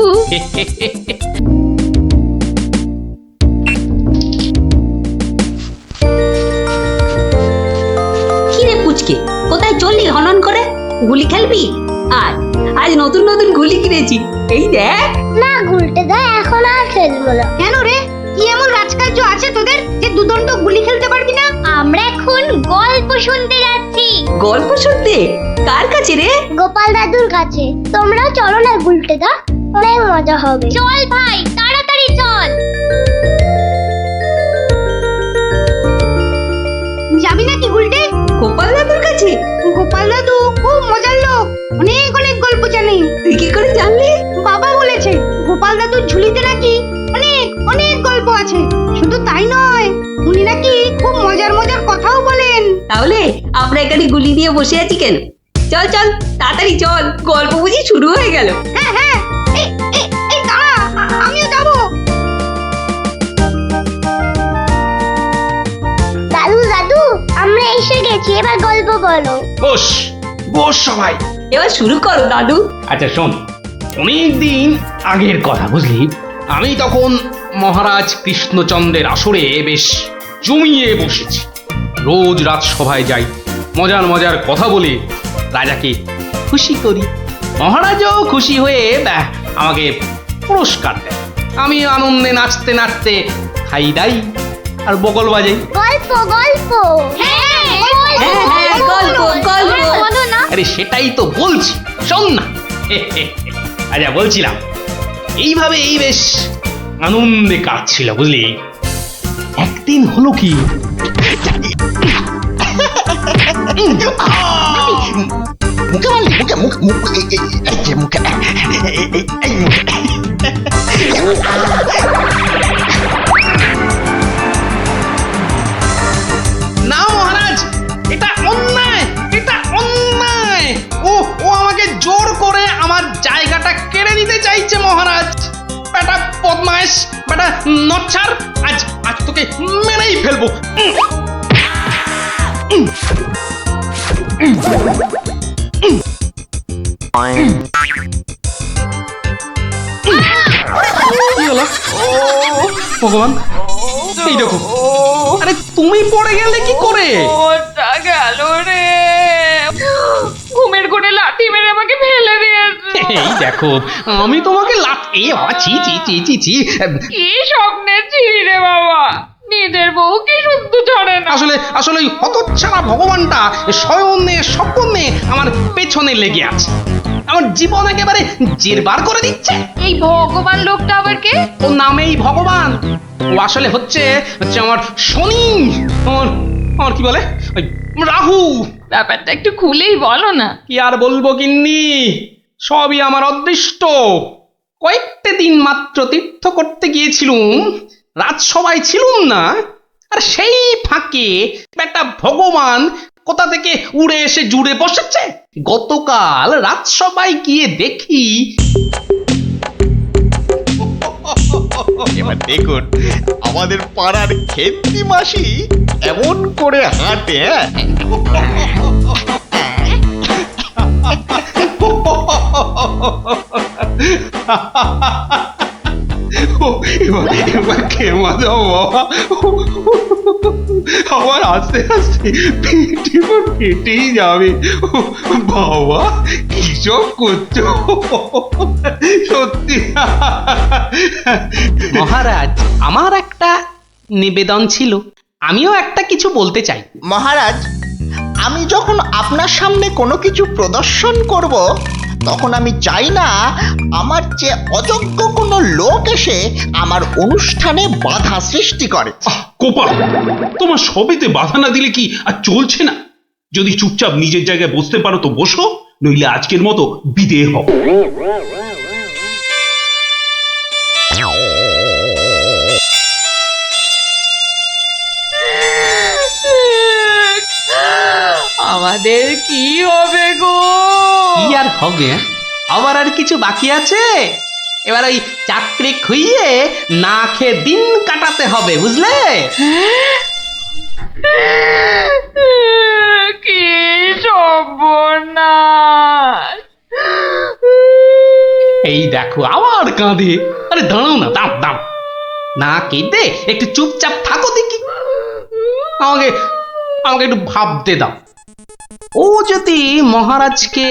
কিরে পুচকে, কোথায় চললি হনন করে? গুলি খেলবি? আজ নতুন নতুন গুলি কিনেছি, এই দেখ। না গুলটে দা, এখন আর খেলবো না। কেন রে, কি এমন রাজকার্য আছে তোদের যে দুদণ্ড গুলি খেলতে পারবি না? আমরা এখন গল্প শুনতে যাচ্ছি। গল্প শুনতে? কার কাছে রে? গোপাল দাদুর কাছে। তোমরাও চলো না গুলটে দা, অনেক মজা হবে। চল ভাই, তাড়াতাড়ি চল। যাবি নাকি গুলটে? গোপাল দাদুর কাছে? গোপাল দাদু খুব মজার লোক, অনেক অনেক গল্প জানে। তুই কি করে জানলি? বাবা বলেছে গোপাল দাদুর ঝুলিতে নাকি অনেক অনেক গল্প আছে। শুধু তাই নয়, উনি নাকি খুব মজার মজার কথাও বলেন। তাহলে আমরা এখানে গুলি নিয়ে বসে আছি কেন? চল চল, তাড়াতাড়ি চল, গল্প বুঝি শুরু হয়ে গেল। হ্যাঁ হ্যাঁ, এই দাঁড়া, আমিও যাবো। দাদু দাদু, আমরা এসে গেছি, এবার গল্প বলো। বস বস সবাই। এবার শুরু করো দাদু। আচ্ছা শোন, অনেকদিন আগের কথা বুঝলি, আমি তখন মহারাজ কৃষ্ণচন্দ্রের আসরে বেশ জমিয়ে বসেছি। রোজ রাজসভায় যাই, মজার মজার কথা বলে রাজাকে খুশি করি। মহারাজও খুশি হয়ে আমাকে পুরস্কার দেয়। আমি আনন্দে নাচতে নাচতে খাই দাই আর বগল বাজাই। গল্প গল্প, হ্যাঁ গল্প গল্প। বলো না। আরে সেটাই তো বলছি, শোন না। আচ্ছা বলছিলাম, এইভাবেই বেশ আনন্দে কাটছিল বুঝলি। একদিন হলো কি, মুখে মারলি, মুখে না মহারাজ, এটা অন্যায়, এটা অন্যায়। ও আমাকে জোর করে আমার জায়গাটা কেড়ে নিতে চাইছে মহারাজ। বেটা বদমাইশ, বেটা নচ্ছার, আজ তোকে মেরেই ফেলবো। কি হলো? ভগবান, এই দেখো, আরে তুমি পড়ে গেলে কি করে? ওটা গেল রে, ঘুমের ঘুরে লাঠি মেরে আমাকে ফেলে দিয়েছে। এই দেখো, আমি তোমাকে ছি ছি ছি ছি ছি। কি স্বপ্নের ছিলি রে বাবা, নিজের বউ কি শুদ্ধ ছাড়ে না। আসলে ওই হতচ্ছাড়া ভগবানটা স্বপ্নে আমার পেছনে লেগে আছে। আমার জীবন একেবারে জেরবার করে দিচ্ছে। এই ভগবান লোকটা আবার কে? ও নামেই ভগবান, ও আসলে হচ্ছে আমার শনি, আমার কি বলে ওই রাহু। ব্যাপারটা একটু খুলেই বলো না। কি আর বলবো গিন্নি, সবই আমার অদৃষ্ট। কয়েকটা দিন মাত্র তীর্থ করতে গিয়েছিলুম, রাজসভায় ছিলুম না, আর সেই ফাঁকে একটা ভগবান কোথা থেকে উড়ে এসে জুড়ে বসেছে। গতকাল রাজসভায় গিয়ে দেখি, এবার দেখুন আমাদের পাড়ার খেন্তি মাসি এমন করে হাঁটে। এবার ক্ষমা দাও বাবা। আবার আস্তে আস্তে পেটেই যাবে। বাবা কি সব করছো সত্যি। মহারাজ, আমার একটা নিবেদন ছিল, আমিও একটা কিছু বলতে চাই। মহারাজ, আমি যখন আপনার সামনে কোনো কিছু প্রদর্শন করব, তখন আমি চাই না আমার চেয়ে অযোগ্য কোনো লোক এসে আমার অনুষ্ঠানে বাধা সৃষ্টি করে। গোপাল, তোমার সবেতে বাধা না দিলে কি আর চলছে না? যদি চুপচাপ নিজের জায়গায় বসতে পারো তো বসো, নইলে আজকের মতো বিদেয় হও। আমাদের কি হবে গো? কি আর হবে? আবার আর কিছু বাকি আছে? এবার ওই চাকরি খুইয়ে না খেয়ে দিন কাটাতে হবে, বুঝলে? কি সর্বনাশ! এই দেখো আবার কাঁদে। আরে দাঁড়াও না, দাঁড়াও। না কেঁদে একটু চুপচাপ থাকো দেখি। আমাকে আমাকে একটু ভাবতে দাও। ও যদি মহারাজকে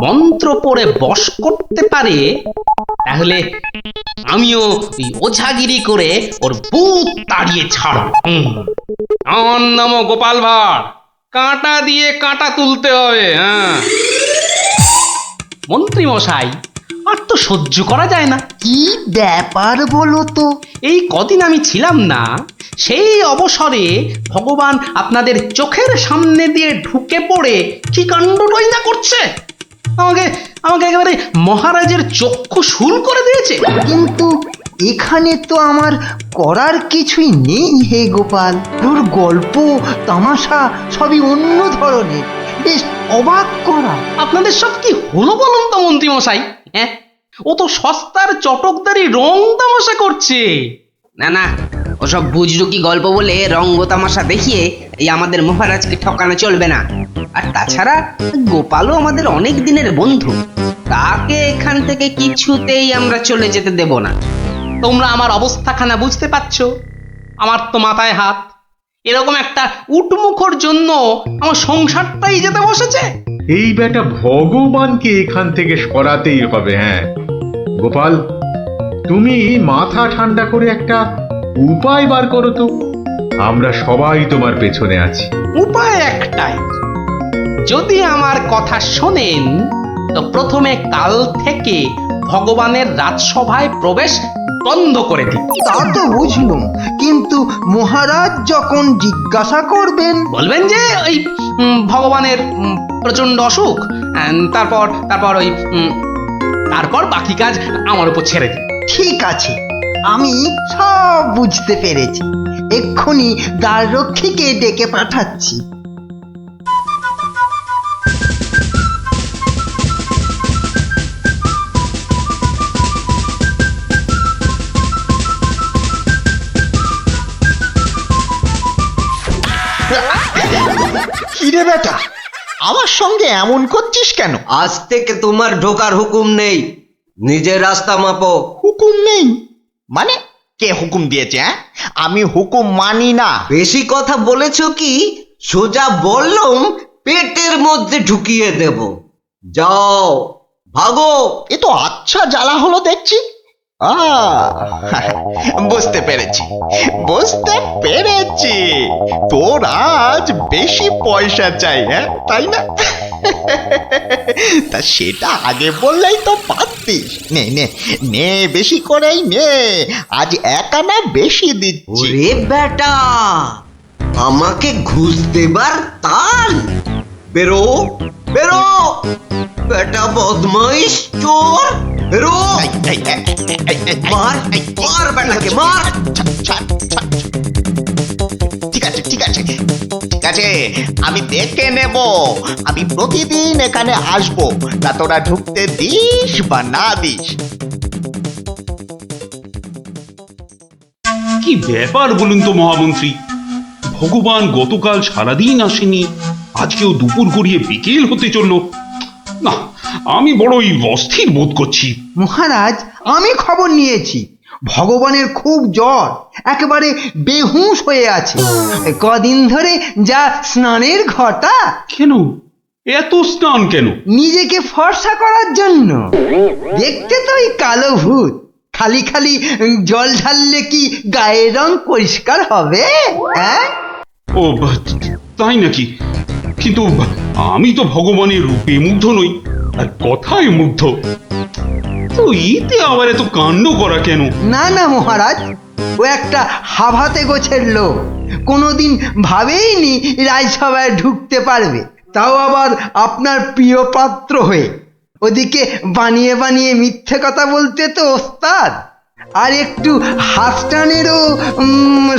মন্ত্র পড়ে বশ করতে পারে, তাহলে আমিও ওই ওঝাগিরি করে ওর ভূত তাড়িয়ে ছাড়ব। আমার নামও গোপাল ভাঁড়, কাঁটা দিয়ে কাঁটা তুলতে হবে। হ্যাঁ মন্ত্রী মশাই, আর তো সহ্য করা যায় না। কি ব্যাপার বলো তো? এই কদিন আমি ছিলাম না, সেই অবসরে ভগবান আপনাদের চোখের সামনে দিয়ে ঢুকে পড়ে কি কাণ্ডটাই না করছে। আমাকে আমাকে একেবারে মহারাজের চক্ষু শুল করে দিয়েছে। কিন্তু এখানে তো আমার করার কিছুই নেই হে গোপাল। ওর গল্প তামাশা সবই অন্য ধরনের, বেশ অবাক করা। আপনাদের সব কি হলো বলুন তো মন্ত্রী মশাই? হ্যাঁ, ও তো সস্তার চটকদারি রং তামাশা করছে। না না, ওসব বুজরুকি গল্প বলে রঙ্গ তামাশা দেখিয়ে এই আমাদের মহারাজকে ঠকানো চলবে না। আর তাছাড়া গোপালও আমাদের অনেক দিনের বন্ধু, তাকে এখান থেকে কিছুতেই আমরা চলে যেতে দেব না। তোমরা আমার অবস্থাখানা বুঝতে পারছো? আমার তো মাথায় হাত। এরকম একটা উটমুখর জন্য আমার সংসারটাই যেতে বসেছে। এই বেটা ভগবানকে এখান থেকে সরাতেই হবে। হ্যাঁ গোপাল, তুমি মাথা ঠান্ডা করে একটা উপায় বার করো তো। আমরা সবাই তোমার পেছনে আছি। উপায় একটাই, যদি আমার কথা শোনেন তো প্রথমে কাল থেকে ভগবানের রাজসভায় প্রবেশ বন্ধ করে দিন। তা তো বুঝলুম, কিন্তু মহারাজ যখন জিজ্ঞাসা করবেন, বলবেন যে ওই ভগবানের প্রচন্ড অসুখ, তারপর তারপর ওই তারপর বাকি কাজ আমার উপর ছেড়ে দিন। ঠিক আছে, আমি সব বুঝতে পেরেছি। এক্ষুনি দ্বাররক্ষীকে ডেকে পাঠাচ্ছি। কিরে বেটা, আমার সঙ্গে এমন করছিস কেন? আজ থেকে তোমার ঢোকার হুকুম নেই, নিজের রাস্তা মাপো। হুকুম নেই মানে? কে হুকুম দিয়েছে? হ্যাঁ, আমি হুকুম মানি না। বেশি কথা বলেছ কি? সোজা বললাম পেটের মধ্যে ঢুকিয়ে দেব। যাও ভাগো। এ তো আচ্ছা জ্বালা হলো দেখছি। বুঝতে পেরেছি, বুঝতে পেরেছি। তোর আজ বেশি পয়সা চাই, হ্যাঁ তাই না? তা সেটা আগে বললেই তো পারতিস। নে নে নে, বেশি করেই নে, আজ 1 আনা বেশি দিচ্ছি। ওরে বেটা, আমাকে ঘুষ দেবার তাল? বেরো বেরো বেটা, বদমাইশ চোর, বেরো। মার মার বেটাকে, মার। ঠিক আছে ঠিক আছে ঠিক আছে, আমি দেখে নেব। আমি প্রতিদিন এখানে আসবো, তা তোরা ঢুকতে দিস বা না দিস। কি ব্যাপার বলুন তো মহামন্ত্রী? ভগবান গতকাল সারাদিন আসেনি, আজকেও দুপুর গড়িয়ে বিকেল হতে চলল। না, আমি বড়ই অস্থির বোধ করছি। মহারাজ, আমি খবর নিয়েছি। ভগবানের খুব জ্বর, একেবারে বেহুশ হয়ে আছে। কদিন ধরে যা স্নানের ঘটা। কেন এত স্নান কেন? নিজেকে ফর্সা করার জন্য। দেখতে তো ওই কালো ভূত, খালি খালি জল ঢাললে কি গায়ের রং পরিষ্কার হবে? হ্যাঁ, ও তাই নাকি? কিন্তু আমি তো ভগবানের রূপে মুগ্ধ নই, আর কথায় মুগ্ধ। তো এতে আবার এত কাণ্ড করা কেন? না না মহারাজ, ও একটা হাভাতে গোছের লোক, কোনোদিন ভাবেইনি রাজসভায় ঢুকতে পারবে, তাও আবার আপনার প্রিয় পাত্র হয়ে। ওদিকে বানিয়ে বানিয়ে মিথ্যে কথা বলতে তো ওস্তাদ, আর একটু হাসটানেরও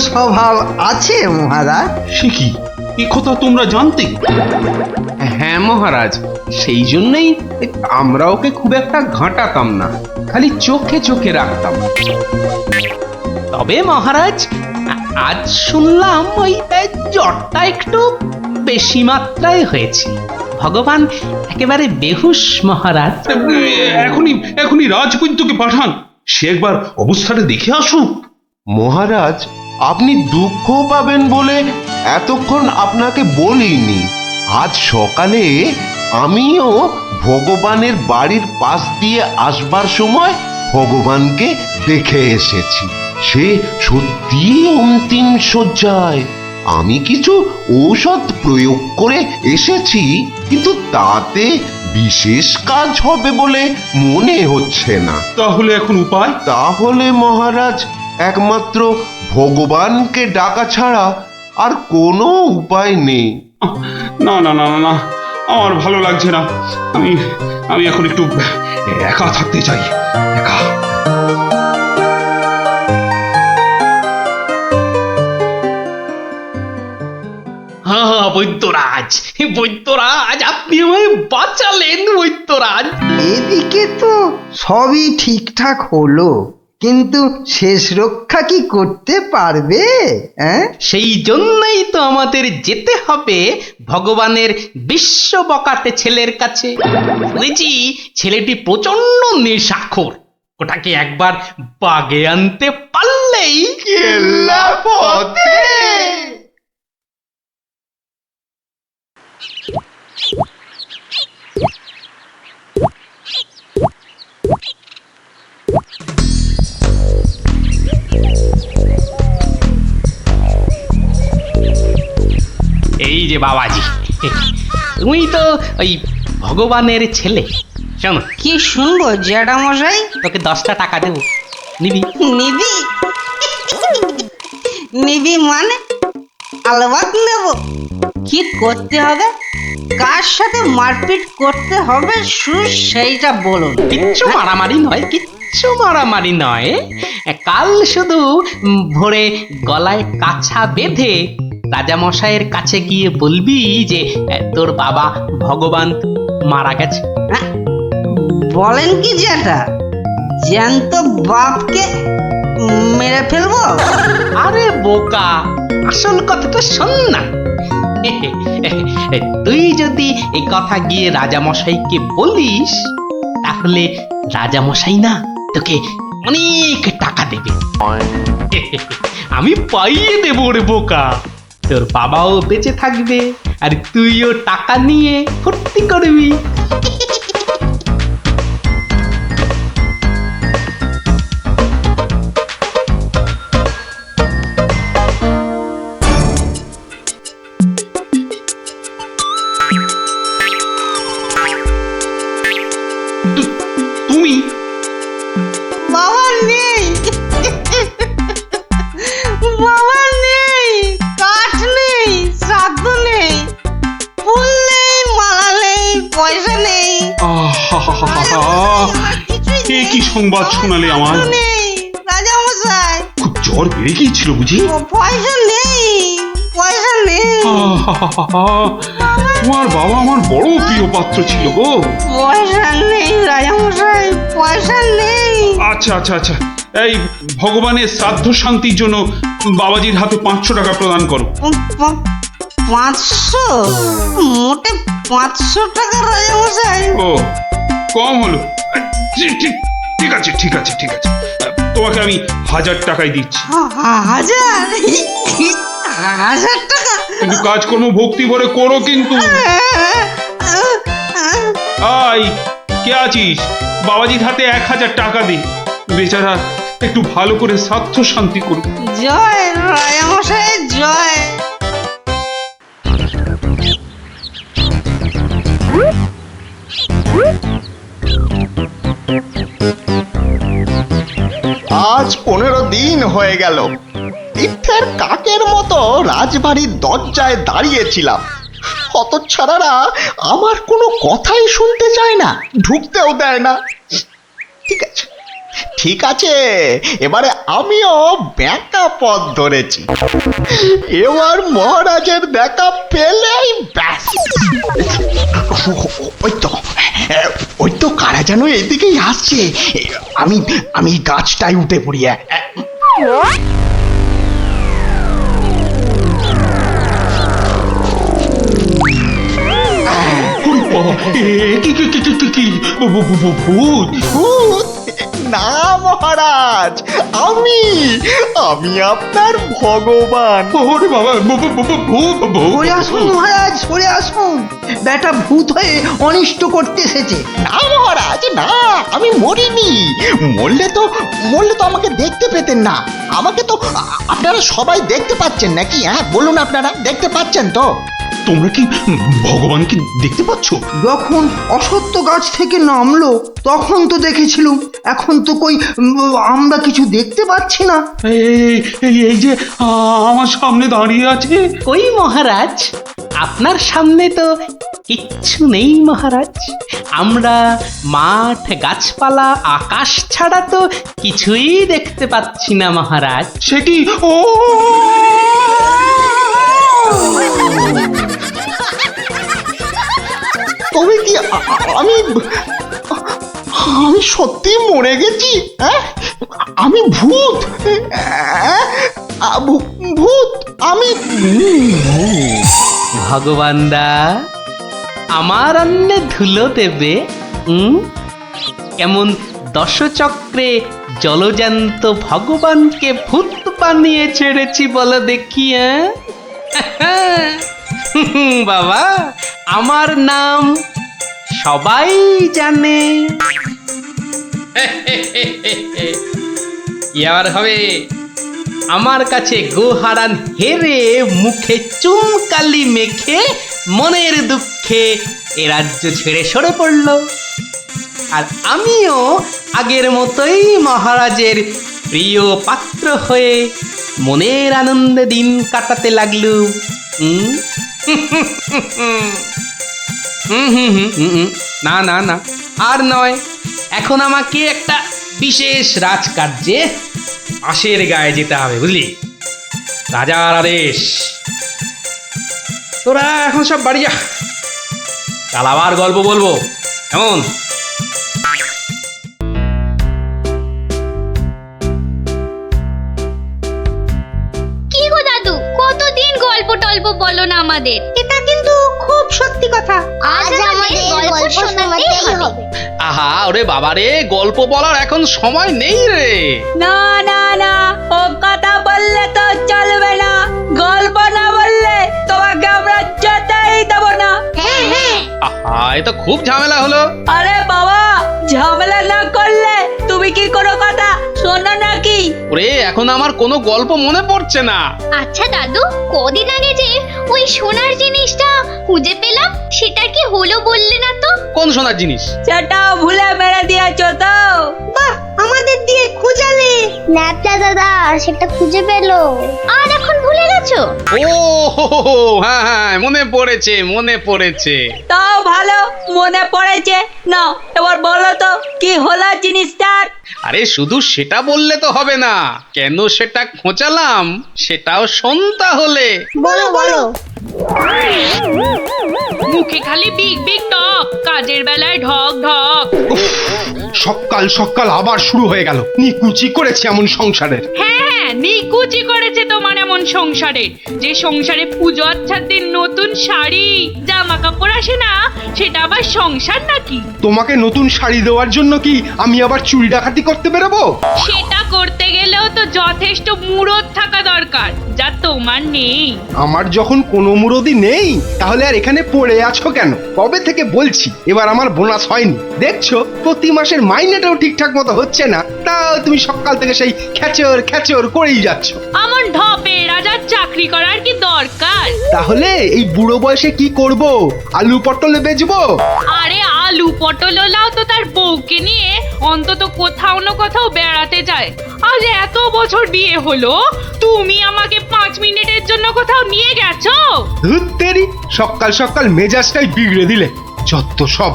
স্বভাব আছে মহারাজ। সে কি, এ কথা তোমরা জানতে? হ্যাঁ মহারাজ, সেই জন্যই আমরা ওকে খুব একটা ঘাঁটাতাম না, খালি চোখে চোখে রাখতাম। তবে মহারাজ, আজ শুনলাম ওই জ্বরটা একটু বেশি মাত্রায় হয়েছে। ভগবান একেবারে বেহুশ মহারাজ। এখনই রাজবৈদ্যকে পাঠান, সে একবার অবস্থাটা দেখে আসুক। মহারাজ, আপনি দুঃখ পাবেন বলে এতক্ষণ আপনাকে বলিনি। আজ সকালে আমিও ভগবানের বাড়ির পাশ দিয়ে আসবার সময় ভগবানকে দেখে এসেছি। সে সত্যি অন্তিম শয্যায়। আমি কিছু ঔষধ প্রয়োগ করে এসেছি, কিন্তু তাতে বিশেষ কাজ হবে বলে মনে হচ্ছে না। তাহলে এখন উপায়? তাহলে মহারাজ, একমাত্র ভগবানকে ডাকা ছাড়া আর কোনো উপায় নেই। না না না না, আমার ভালো লাগছে না। আমি এখন একটু একা থাকতে চাই, একা। হ্যাঁ বৈদ্যরাজ, বৈদ্যরাজ, আপনি আমায় বাঁচালেন বৈদ্যরাজ। এদিকে তো সবই ঠিকঠাক হলো, কিন্তু শেষ রক্ষা কি করতে পারবে? সেই জন্যই তো আমাদের যেতে হবে ভগবানের বিশ্ব বকাটে ছেলের কাছে। শুনেছি ছেলেটি প্রচন্ড নেশাখোর, ওটাকে একবার বাগে আনতে পারলেই কেল্লা পথে। এই যে বাবাজি, তুমি তো ওই ভগবানের ছেলে। শোনো, কি শুনবো জ্যাঠামশাই? তোকে 10টা টাকা দেবো, নিবি? নিবি? নিবি মানে? আলবাত নেব। কি করতে হবে? কার সাথে মারপিট করতে হবে শুধু সেইটা বলুন। কিচ্ছু মারামারি নয়, কিচ্ছু মারামারি নয়। কাল শুধু ভোরে গলায় কাছা বেঁধে রাজামশাইয়ের কাছে গিয়ে বলবি যে তোর বাবা ভগবান মারা গেছে। বলেন কি জ্যাঠা, জ্যান্ত বাপকে মেরে ফেলবো? আরে বোকা, আসল কথাটা শোন না। তুই যদি এই কথা গিয়ে রাজামশাইকে বলিস, তাহলে রাজামশাই না তোকে অনেক টাকা দেবে। আমি পাইয়ে দেবো রে বোকা। তোর বাবাও বেঁচে থাকবে, আর তুইও টাকা নিয়ে ফুর্তি করবি। তুমি? বাবা নেই, বাবা নেই, কাঠ নেই, শ্রাদ্ধ নেই, ফুল নেই, মালা নেই, পয়সা নেই। এ কি সংবাদ শোনালে আমার? নেই রাজামশাই, খুব জ্বর বেড়ে গিয়েছিল বুঝি? পয়সা নেই, পয়সা নেই। তোমার বাবা আমার বড় প্রিয় পাত্র ছিল গো। পয়সা নেই রাজামশাই, পয়সা নেই। আচ্ছা আচ্ছা আচ্ছা, এই ভগবানের শ্রাদ্ধ শান্তির জন্য বাবাজির হাতে 500 টাকা প্রদান করো। 500? মোটে 500 টাকা রাজামশাই? ও, কম হলো। ঠিক আছে ঠিক আছে ঠিক আছে, তোমাকে আমি 1000 টাকাই দিচ্ছি। 1000 টাকা? কিন্তু কাজকর্ম ভক্তি ভরে করো কিন্তু। আই কে আছিস? বাবাজির হাতে 1000 টাকা দে, বেচারা একটু ভালো করে স্বার্থ শান্তি করুক। জয় রাজামশাই জয়। আজ 15 দিন হয়ে গেল তীর্থের কাকের মতো রাজবাড়ির দরজায় দাঁড়িয়েছিলাম। হতচ্ছাড়ারা আমার কোনো কথাই শুনতে চায় না, ঢুকতেও দেয় না। ঠিক আছে ঠিক আছে, এবারে আমিও ব্যাকা পথ ধরেছি। এবার মহারাজের দেখা পেলেই ব্যাস। ওই তো কারা যেন এদিকেই আসছে। আমি গাছটাই উঠে পড়ি। ভূত ভূত না মহারাজ, আমি আপনার ভগবান। ওরে বাবা, সরে আসুন মহারাজ, সরে আসুন। বেটা ভূত হয়ে অনিষ্ট করতে এসেছে। না মহারাজ না, আমি মরিনি। মরলে তো আমাকে দেখতে পেতেন না। আমাকে তো আপনারা সবাই দেখতে পাচ্ছেন নাকি? হ্যাঁ বলুন, আপনারা দেখতে পাচ্ছেন তো? তোমরা কি ভগবানকে দেখতে পাচ্ছ? যখন অসত্য গাছ থেকে নামলো তখন তো দেখেছিলুম, এখন তো কই আমরা কিছু দেখতে পাচ্ছি না। এই যে আমার সামনে দাঁড়িয়ে আছে। কই মহারাজ, আপনার সামনে তো কিচ্ছু নেই মহারাজ। আমরা মাঠ, গাছপালা, আকাশ ছাড়া তো কিছুই দেখতে পাচ্ছি না মহারাজ। সে কি? ও তবে কি আমি সত্যি মরে গেছি? হ্যাঁ, আমি ভূত। ভূত আমি। ভগবানদা আমার অন্নে ধুলো দেবে? কেমন দশচক্রে জলজান্ত ভগবানকে ভূত বানিয়ে ছেড়েছি বলো দেখি। বাবা, আমার নাম সবাই জানে। ইয়ার হবে আমার কাছে গোহারান হেরে মুখে চুনকালি মেখে মনের দুঃখে এ রাজ্য ছেড়ে সরে পড়ল। আর আমিও আগের মতোই মহারাজের প্রিয় পাত্র হয়ে মনের আনন্দে দিন কাটাতে লাগলুম। না না না, আর নয়। এখন আমাকে একটা বিশেষ রাজকার্যে আশের গায়ে যেতে হবে, বুঝলি? রাজার আদেশ। তোরা এখন সব বাড়ি যা, কাল আবার গল্প বলবো, কেমন? কি গো দাদু, কতদিন গল্প টল্প বলো না আমাদের। এটা কিন্তু খুব সত্যি কথা। আজ আমাদের গল্প শোনাতেই হবে। আহা ওরে বাবারে, গল্প বলার এখন সময় নেই রে। না না না, ও কথা বললে তো চলবে না। গল্প না বললে তোমাকে আমরা যেতেই দেব না। হ্যাঁ হ্যাঁ। আহা, এ তো খুব ঝামেলা হলো। আরে বাবা, ঝামেলা না করলে তুমি কি কোনো কথা শোনো নাকি? ওরে, এখন আমার কোনো গল্প মনে পড়ছে না। আচ্ছা দাদু, কদিন আগে যে ওই সোনার জিনিসটা খুঁজে পেলাম, সেটা কি হলো বললে না তো? কোন সোনার জিনিস? সেটাও ভুলে মেরে দিয়েছো তো? বাহ, আমাদের দিয়ে খুঁজালে। ন্যাপলা দাদা সেটা খুঁজে পেলো, আর এখন ভুলে গেছো? ও হ্যাঁ হ্যাঁ, মনে পড়েছে মনে পড়েছে। তাও ভালো মনে পড়েছে। না এবার বলো তো কি হলো জিনিসটার? আরে শুধু সেটা বললে তো হবে না, কেন সেটা খোঁচালাম সেটাও শোন তাহলে। বলো বলো। মুখে খালি বিগ বিগ টক, কাজের বেলায় ঢক ঢক। সকাল সকাল আবার শুরু হয়ে গেল। নিকুচি করেছে এমন সংসারের। হ্যাঁ হ্যাঁ, নিকুচি করেছে তোমার এমন সংসারে, যে সংসারে পুজো আচ্ছার দিন নতুন শাড়ি জামা কাপড় আসে না, সেটা আবার সংসার নাকি? তোমাকে নতুন শাড়ি দেওয়ার জন্য কি আমি আবার চুরি ডাকাতি করতে বেরোবো? সেটা করতে গেলেও তো যথেষ্ট মুরদ থাকা দরকার, যা তোমার নেই। আমার যখন কোনো মুরদি নেই তাহলে আর এখানে পড়ে আছো কেন? কবে থেকে বলছি এবার আমার বোনাস হয়নি, দেখছো প্রতি মাসের মাইনেটাও ঠিকঠাক মতো হচ্ছে না, তা তুমি সকাল থেকে সেই খেচর খেচর করেই যাচ্ছ। আমার ঢপে রাজার চাকরি করার কি দরকার? তাহলে এই বুড়ো বয়সে কি করব? আলু পটলে বেচবো? আরে আলু পটল লাও তো তার বউকে নিয়ে অন্তত কোথাও না কোথাও বেড়াতে যায়। আজ এত বছর বিয়ে হলো, তুমি আমাকে 5 মিনিটের জন্য কোথাও নিয়ে গেছো? ধুর তেরি, সকাল সকাল মেজাজটাই বিগড়ে দিলে, যত সব।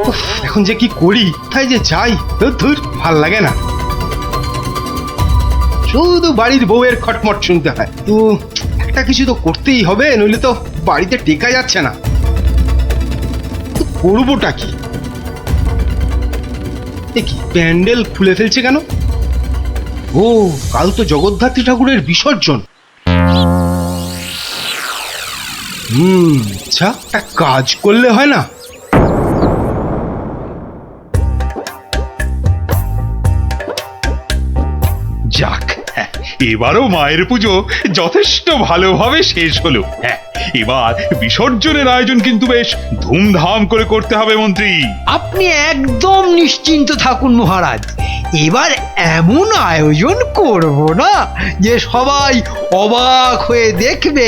উফ, এখন যে কি করি, তাই যে যাই, ধুর ভাল লাগে না, শুধু বাড়ির বউয়ের খটমট শুনতে হয়। তো একটা কিছু তো করতেই হবে, নইলে তো বাড়িতে টেকা যাচ্ছে না। তো করবোটা কি? কি প্যান্ডেল খুলে ফেলছে কেন? ও, কাল তো জগদ্ধাত্রী ঠাকুরের বিসর্জন। আচ্ছা, একটা কাজ করলে হয় না? যাক, এবারও মায়ের পুজো যথেষ্ট ভালোভাবে শেষ হলো। হ্যাঁ, এবার বিসর্জনের আয়োজন কিন্তু বেশ ধুমধাম করে করতে হবে মন্ত্রী। আপনি একদম নিশ্চিন্ত থাকুন মহারাজ, এবার এমন আয়োজন করব না যে সবাই অবাক হয়ে দেখবে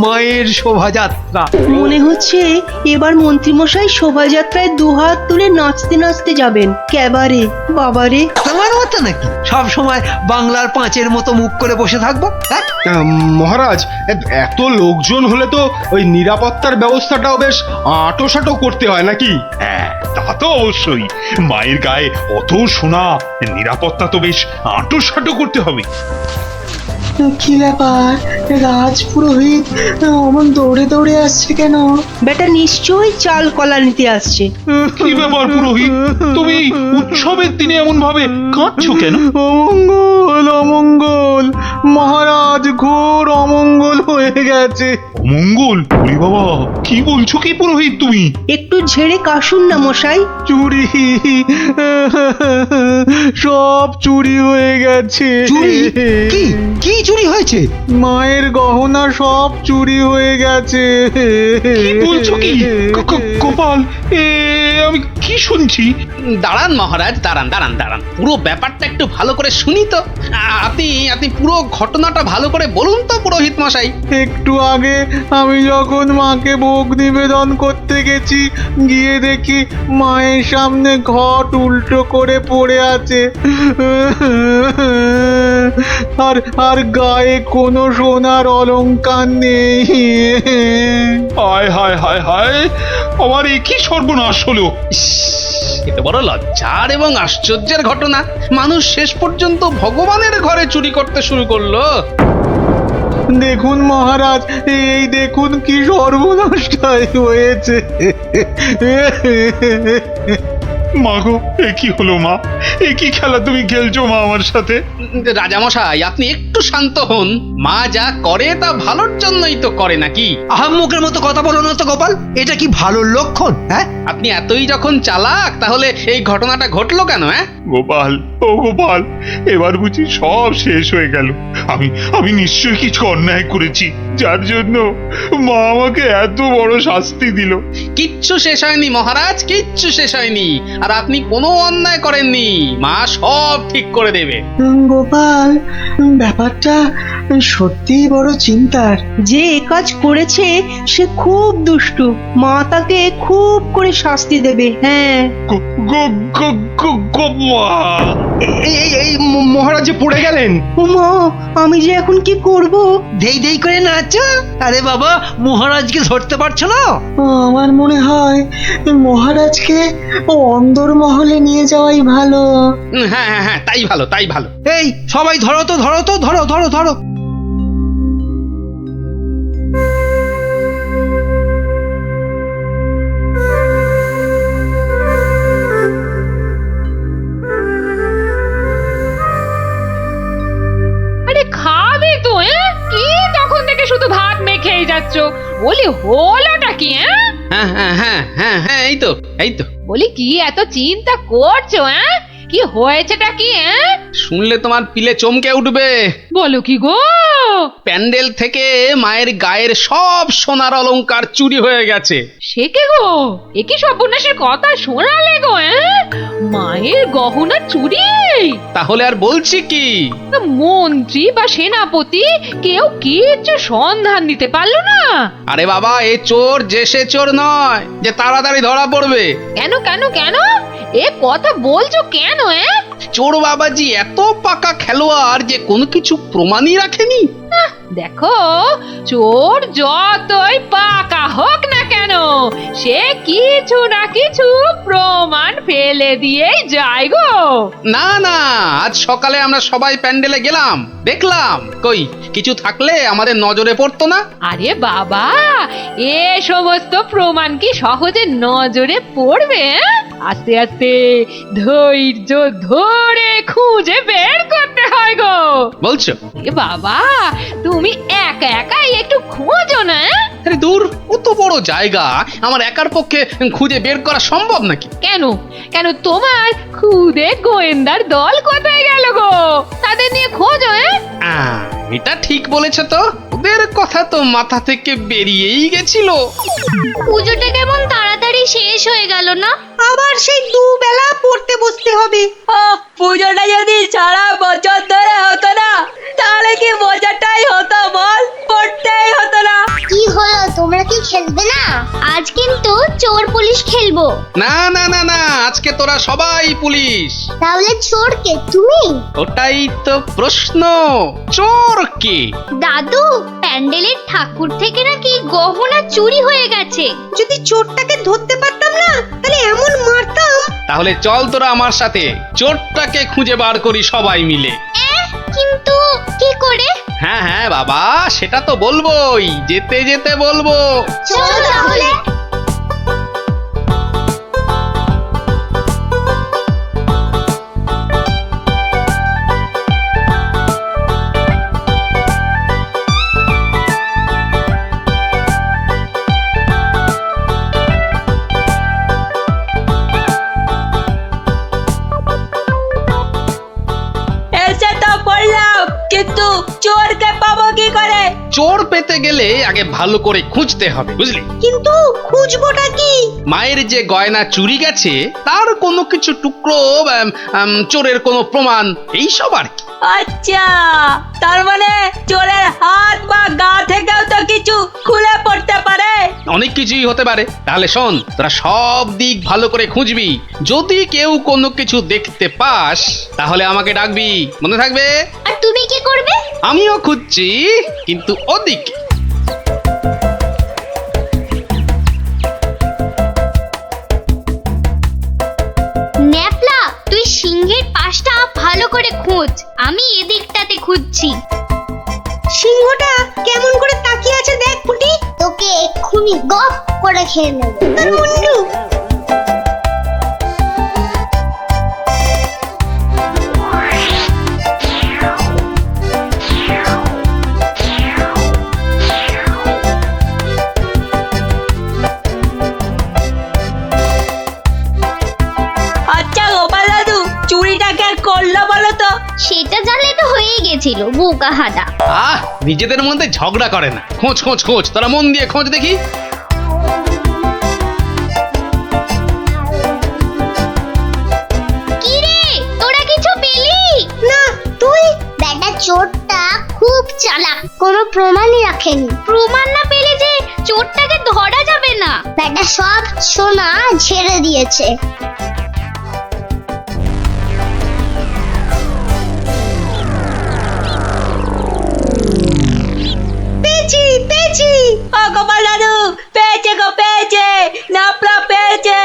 মায়ের শোভাযাত্রা। মনে হচ্ছে এবার মন্ত্রীমশাই শোভাযাত্রায় দুহাত তুলে নাচতে নাচতে যাবেন। ক্যাবারে বাবারে, তোমার মতো নাকি সব সময় বাংলার পাঁচের মতো মুখ করে বসে থাকবো? মহারাজ, এত লোকজন হলে তো ওই নিরাপত্তার ব্যবস্থাটাও বেশ আঁটোসাঁটো করতে হয় নাকি? হ্যাঁ, তা তো অবশ্যই। মায়ের গায়ে অত সোনা, নিরাপত্তা তো বেশ আঁটোসাঁটো করতে হবে। কি ব্যাপার, রাজ পুরোহিত অমন দৌড়ে দৌড়ে আসছে কেন? বেটা নিশ্চয়ই চাল কলা নিতে আসছে। কি ব্যাপার পুরোহিত, তুমি উৎসবের দিনে এমন ভাবে কাঁদছো কেন? অমঙ্গল অমঙ্গল, মহারাজ ঘোর অমঙ্গল হয়ে গেছে। অমঙ্গল? ওরে বাবা, কি বলছো কি পুরোহিত তুমি? একটু ঝেড়ে কাশুন না মশাই। চুরি, সব চুরি হয়ে গেছে। চুরি? কি কি চুরি হয়েছে? মায়ের গহনা সব চুরি হয়ে গেছে। কি বলছো কি গোপাল? আমি কি শুনছি? দাঁড়ান মহারাজ, দাঁড়ান দাঁড়ান দাঁড়ান, পুরো ব্যাপারটা একটু ভালো করে শুনি তো। আপনি পুরো ঘটনাটা ভালো করে বলুন তো পুরোহিত মশাই। একটু আগে আমি যখন মাকে ভোগ নিবেদন করতে গেছি, গিয়ে দেখি মায়ের সামনে ঘট উল্টো করে পড়ে আছে, আর গায়ে কোনো সোনার অলংকার নেই। হায় হায় হায় হায়, আমার একই সর্বনাশ হলো। এত বড় লজ্জার এবং আশ্চর্যের ঘটনা, মানুষ শেষ পর্যন্ত ভগবানের ঘরে চুরি করতে শুরু করলো। দেখুন মহারাজ, এই দেখুন কি সর্বনাশটাই হয়েছে। মা গো, এ কি হলো মা? এ কি খেলা তুমি খেলছো মা আমার সাথে? রাজামশাই, আপনি একটু শান্ত হন। মা যা করে তা ভালোর জন্যই তো করে নাকি? আহাম্মকের মতো কথা বলো না তো গোপাল, এটা কি ভালো লক্ষণ? হ্যাঁ, আপনি এতই যখন চালাক, তাহলে এই ঘটনাটা ঘটলো কেন? হ্যাঁ গোপাল, ও গোপাল, এবার বুঝি সব শেষ হয়ে গেল। আমি নিশ্চয়ই কিছু অন্যায় করেছি, যার জন্য মা আমাকে এত বড় শাস্তি দিল। কিচ্ছু শেষ হয়নি মহারাজ, কিচ্ছু শেষ হয়নি। আর আপনি কোনো অন্যায় করেননি, মা সব ঠিক করে দেবে। গোপাল, ব্যাপারটা সত্যিই বড় চিন্তার। যে এ কাজ করেছে সে খুব দুষ্টু, মা তাকে খুব করে শাস্তি দেবে। হ্যাঁ, এই মহারাজ পড়ে গেলেন। ও মা, আমি যে এখন কি করব? দেই দেই করে নাচো। আরে বাবা, মহারাজকে ধরতে পারছো না? আমার মনে হয় মহারাজকে অন্দর মহলে নিয়ে যাওয়াই ভালো। হ্যাঁ হ্যাঁ হ্যাঁ, তাই ভালো, তাই ভালো। এই সবাই ধরো তো, ধরো তো, ধরো ধরো ধরো। বলি হলোটা কি? হ্যাঁ হ্যাঁ হ্যাঁ হ্যাঁ হ্যাঁ এই তো এই তো। বলি কি এত চিন্তা করছো? কি হয়েছেটা কি? শুনলে তোমার পিলে চমকে উঠবে। বলো কি গো? প্যান্ডেল থেকে মায়ের গায়ের সব সোনার অলংকার চুরি হয়ে গেছে। সে কে গো? এ কি সর্বনাশের কথা শোনালে গো? মায়ের গহনা চুরি? তাহলে আর বলছি কি? মন্ত্রী বা সেনাপতি কেউ কিচ্ছু সন্ধান দিতে পারলো না? আরে বাবা, এ চোর যে সে চোর নয় যে তাড়াতাড়ি ধরা পড়বে। কেন কেন কেন এ কথা বলছো কেন? চোর বাবাজি এত পাকা খেলোয়াড় যে কোনো কিছু প্রমাণই রাখেনি। দেখো, চোর যতই পাকা হোক না কেন, সে কিছু না কিছু প্রমাণ ফেলে দিয়েই যায় গো। না না, আজ সকালে আমরা সবাই প্যান্ডেলে গেলাম, দেখলাম কই কিছু থাকলে আমাদের নজরে পড়তো না। আরে বাবা, এ সমস্ত প্রমাণ কি সহজে নজরে পড়বে? আস্তে আস্তে ধৈর্য ধরে খুঁজে বের করতে হয় গো। বলছো? এ বাবা, তুমি একা একাই একটু খোঁজো না। আরে দূর, অত বড় জায়গা আমার একার পক্ষে খুঁজে বের করা সম্ভব নাকি? কেন কেন তোমার খুদে গোয়েন্দার দল কোথায় গেল গো? তাদের নিয়ে খোঁজো। এটা ঠিক বলেছ তো, ওদের কথা তো মাথা থেকে বেরিয়েই গেছিল। পুজোটা কেমন তাড়াতাড়ি শেষ হয়ে গেল না? আবার সেই দুবেলা পড়তে বসতে হবে। পুজোটা যদি সারা বছর ধরে হতো না, তাহলে কি মজাটাই হতো বল? পড়তেই হতো না। কি হলো, তোমরা কি খেলবে না? আজ কিন্তু চোর পুলিশ খেলবো। না না না না, আজকে তোরা সবাই পুলিশ। তাহলে চোর কে, তুমি? ওটাই তো প্রশ্ন, চোর কে? দাদু, প্যান্ডেলের ঠাকুর থেকে নাকি গহনা চুরি হয়ে গেছে। যদি চোরটাকে ধরতে পারতাম না, তাহলে এমন মারতাম। তাহলে চল তোরা আমার সাথে চোরটাকে খুঁজে বার করি সবাই মিলে। কিন্তু কি করে? হ্যাঁ হ্যাঁ বাবা, সেটা তো বলবোই, যেতে যেতে বলবো। চলো তাহলে। এসে তো পড়লাম, কিন্তু চোরকে পাবো কি করে? চোর পেতে গেলে আগে ভালো করে খুঁজতে হবে, বুঝলি? কিন্তু খুঁজবোটা কি? মায়ের যে গয়না চুরি গেছে তার কোনো কিছু টুকরো, চোরের কোনো প্রমাণ, এইসব আর কি। আচ্ছা, তার মানে চোরের হাত বা গা থেকেও তো কিছু খুলে পড়তে পারে। অনেক কিছুই হতে পারে। তাহলে শোন, তোরা সব দিক ভালো করে খুঁজবি, যদি কেউ কোনো কিছু দেখতে পাস তাহলে আমাকে ডাকবি, মনে থাকবে? আর তুমি কি করবে? আমিও খুঁজছি, কিন্তু ওদিকে। ন্যাপলা, তুই সিংহের পাশটা ভালো করে খোঁজ, আমি এদিকটাতে খুঁজছি। সিংহটা কেমন করে তাকিয়ে আছে দেখ পুটি। তোকে এক্ষুনি গপ করে খেয়ে নেব। মুন্ডু, আচ্ছা গোপাল দাদু, চুরিটা কে করলো বলো তো? সেটা জানলে তো হয়েই গেছিল, বোকা হাদা। নিজেদের মধ্যে ঝগড়া করে না, খোঁজ খোঁজ খোঁজ, তোরা মন দিয়ে খোঁজ দেখি। কি রে, তোরা কিছু পেলি? না, তুই? বেটা চোরটা খুব চালাক, কোনো প্রমাণই রাখেনি। প্রমাণ না পেলে যে চোরটাকে ধরা যাবে না। বেটা সব সোনা ঝেড়ে দিয়েছে। পেয়েছি পেয়েছি। ও গোপাল দাদু, পেয়েছে গো, পেয়েছে, নাপলা পেয়েছে।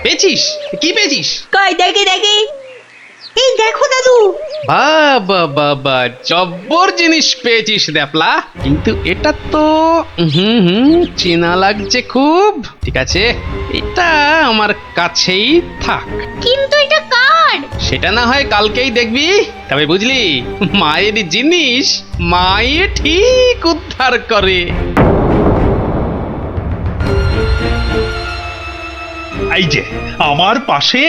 পেয়েছিস? কি পেয়েছিস? কই দেখি দেখি। এই দেখো দাদু। বাবা বাবা, জব্বর জিনিস পেয়েছিস দ্যাপলা, কিন্তু এটা তো চেনা লাগছে খুব। ঠিক আছে, এটা আমার কাছেই থাক। কিন্তু এটা কার? ছাড়। সেটা না হয় কালকেই দেখবি। তবে বুঝলি, মায়ের জিনিস মায়ে ঠিক উদ্ধার করে। এই যে আমার পাশে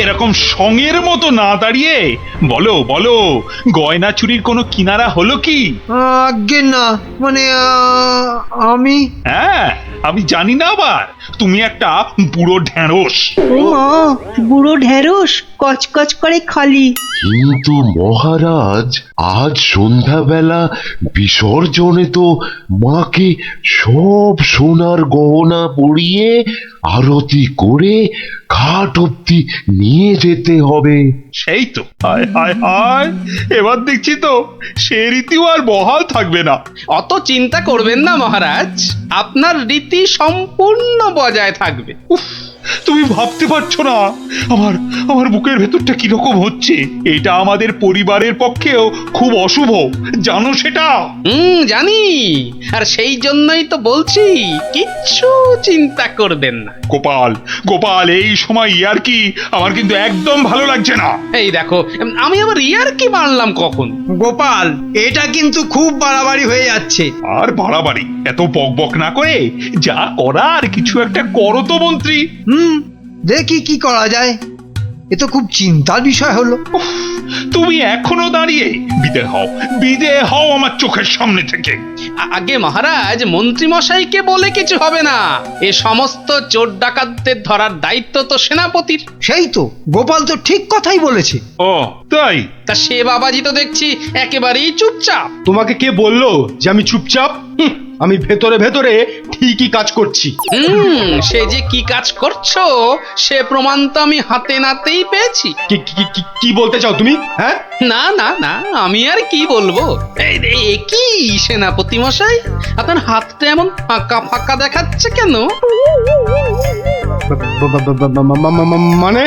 এরকম সঙের মতো না দাঁড়িয়ে বলো বলো, গয়না চুরির কোনো কিনারা হলো কি? আজ্ঞে না, মানে আমি হ্যাঁ, আমি জানি না আবার তুমি একটা বুড়ো ঢ্যাঁড়স। ও মা, বুড়ো ঢেঁড়স কচকচ করে খালি। কিন্তু মহারাজ, আজ সন্ধ্যাবেলা বিসর্জনে তো মাকে সব সোনার গহনা পরিয়ে আরতি করে ঘাট অব্দি নিয়ে যেতে হবে। সেই তো, হায় হায় হায়, এবার দেখছি তো সে রীতিও আর বহাল থাকবে না। অত চিন্তা করবেন না মহারাজ, আপনার রীতি সম্পূর্ণ বজায় থাকবে। উফ, তুমি ভাবতে পারছো না আমার আমার বুকের ভেতরটা কিরকম হচ্ছে। এটা আমাদের পরিবারের পক্ষেও খুব অশুভ, জানো সেটা? জানি, আর সেই জন্যই তো বলছি কিচ্ছু চিন্তা করবেন না। গোপাল গোপাল, এই সময় ইয়ার্কি আমার কিন্তু একদম ভালো লাগছে না। এই দেখো, আমি আবার ইয়ার্কি মারলাম কখন? গোপাল, এটা কিন্তু খুব বাড়াবাড়ি হয়ে যাচ্ছে। আর বাড়াবাড়ি এত বকবক না করে যা করার কিছু একটা করো তো মন্ত্রী। দেখি কি করা যায়। এ তো খুব চিন্তার বিষয় হলো। তুমি এখনো দাঁড়িয়ে? বিদে হও আমার চোখের সামনে থেকে। আগে মহারাজ, মন্ত্রী মশাইকে বলে কিছু হবে না। এ সমস্ত চোর ডাকাতদের ধরার দায়িত্ব তো সেনাপতির। সেই তো, গোপাল তো ঠিক কথাই বলেছে। ও তাই? তা সে বাবাজি তো দেখছি একেবারেই চুপচাপ। তোমাকে কে বললো যে আমি চুপচাপ? আমি ভেতরে ভেতরে ঠিকই কাজ করছি। সে যে কি কাজ করছো সে প্রমাণ তো আমি হাতে নাতেই পেয়েছি। কি বলতে চাও তুমি? হ্যাঁ, না না না, আমি আর কি বলবো। কি সেনাপতি মশাই, আপনার হাতটা এমন ফাঁকা ফাঁকা দেখাচ্ছে কেন? মানে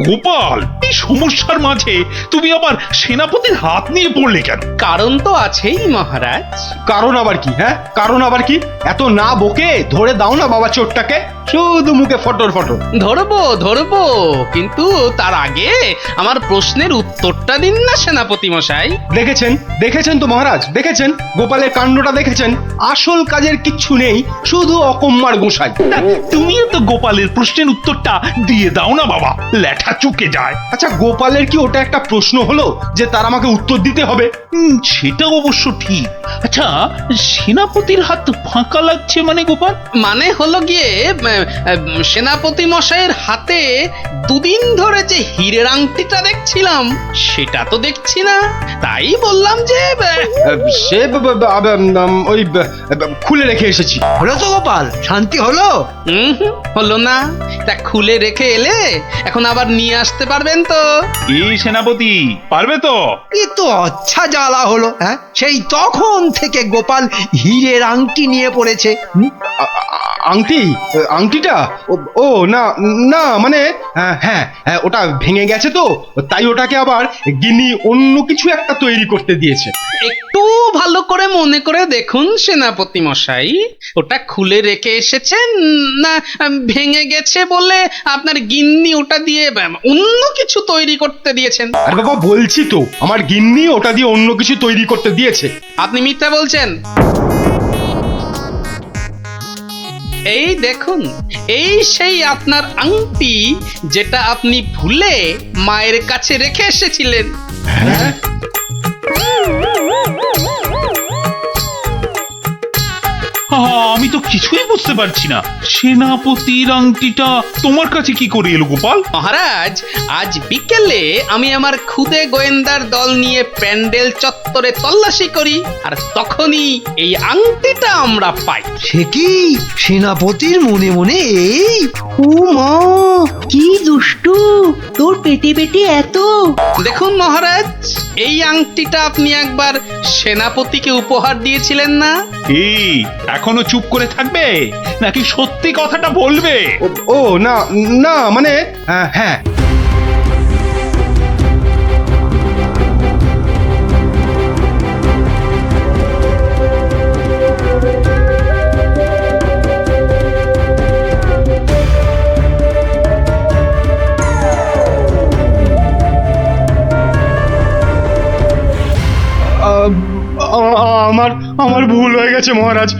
গোপাল, এই সমস্যার মাঝে তুমি আবার সেনাপতির হাত নিয়ে পড়লে কেন? কারণ তো আছেই মহারাজ। কারণ আবার কি? হ্যাঁ, কারণ আবার কি? এত না বকে ধরে দাও না বাবা চোরটাকে, শুধু মুখে ফটর ফটর। ধরবো, কিন্তু তার আগে আমার প্রশ্নের উত্তরটা দিন না সেনাপতি মশাই। দেখেছেন তো মহারাজ, দেখেছেন গোপালের কাণ্ডটা, দেখেছেন আসল কাজের কিচ্ছু নেই, শুধু অকম্মার গোসাই। তুমিও তো গোপালের প্রশ্নের উত্তরটা দিয়ে দাও না বাবা, লেঠা চুকে যায়। আচ্ছা, গোপালের কি ওটা একটা প্রশ্ন হলো যে তার আমাকে উত্তর দিতে হবে? সেটা অবশ্য ঠিক। আচ্ছা, সেনাপতির হাত ফাঁকা লাগছে মানে গোপাল? মানে হলো গিয়ে, সেনাপতি মশাইয়ের হাতে দুদিন ধরে যে হীরের আংটিটা দেখছিলাম সেটা তো দেখছি না, তাই বললাম যে সে ওই খুলে রেখে এসেছি। হলো তো গোপাল, শান্তি হলো? হলো না। তা খুলে রেখে এলে এখন আবার নিয়ে আসতে পারবেন তো? এই সেনাপতি পারবে তো? এ তো আচ্ছা জ্বালা হলো। হ্যাঁ, সেই তখন থেকে গোপাল হীরের আংটি নিয়ে পড়েছে। আংটিটা? ও না না, মানে হ্যাঁ, ওটা ভেঙে গেছে তো, তাই ওটাকে আবার গিন্নি অন্য কিছু একটা তৈরি করতে দিয়েছে। একটু ভালো করে মনে করে দেখুন সেনাপতি মশাই, ওটা খুলে রেখে এসেছেন না ভেঙে গেছে বলে আপনার গিন্নি ওটা দিয়ে অন্য কিছু তৈরি করতে দিয়েছেন? আর বাবা বলছি তো, আমার গিন্নি ওটা দিয়ে অন্য কিছু তৈরি করতে দিয়েছে। আপনি মিথ্যা বলছেন। এই দেখুন, এই সেই আপনার আংটি যেটা আপনি ভুলে মায়ের কাছে রেখে এসেছিলেন। আমি তো কিছুই বুঝতে পারছি না, সেনাপতির আংটিটা তোমার কাছে কি করে এলো গোপাল? মহারাজ, আজ বিকেলে আমি আমার খুদে গোয়েন্দার দল নিয়ে প্যান্ডেল চত্বরে তল্লাশি করি, আর তখনই এই আংটিটা আমরা পাই। সে কি সেনাপতির মনে মনে এই? ও মা, কি দুষ্টু, তোর পেটে পেটে এত। দেখুন মহারাজ, এই আংটিটা আপনি একবার সেনাপতিকে উপহার দিয়েছিলেন না? এই এখনো চুপ করে থাকবে নাকি সত্যি কথাটা বলবে? ও না না, মানে হ্যাঁ, আমার আমার ভুল হয়ে গেছে মহারাজ।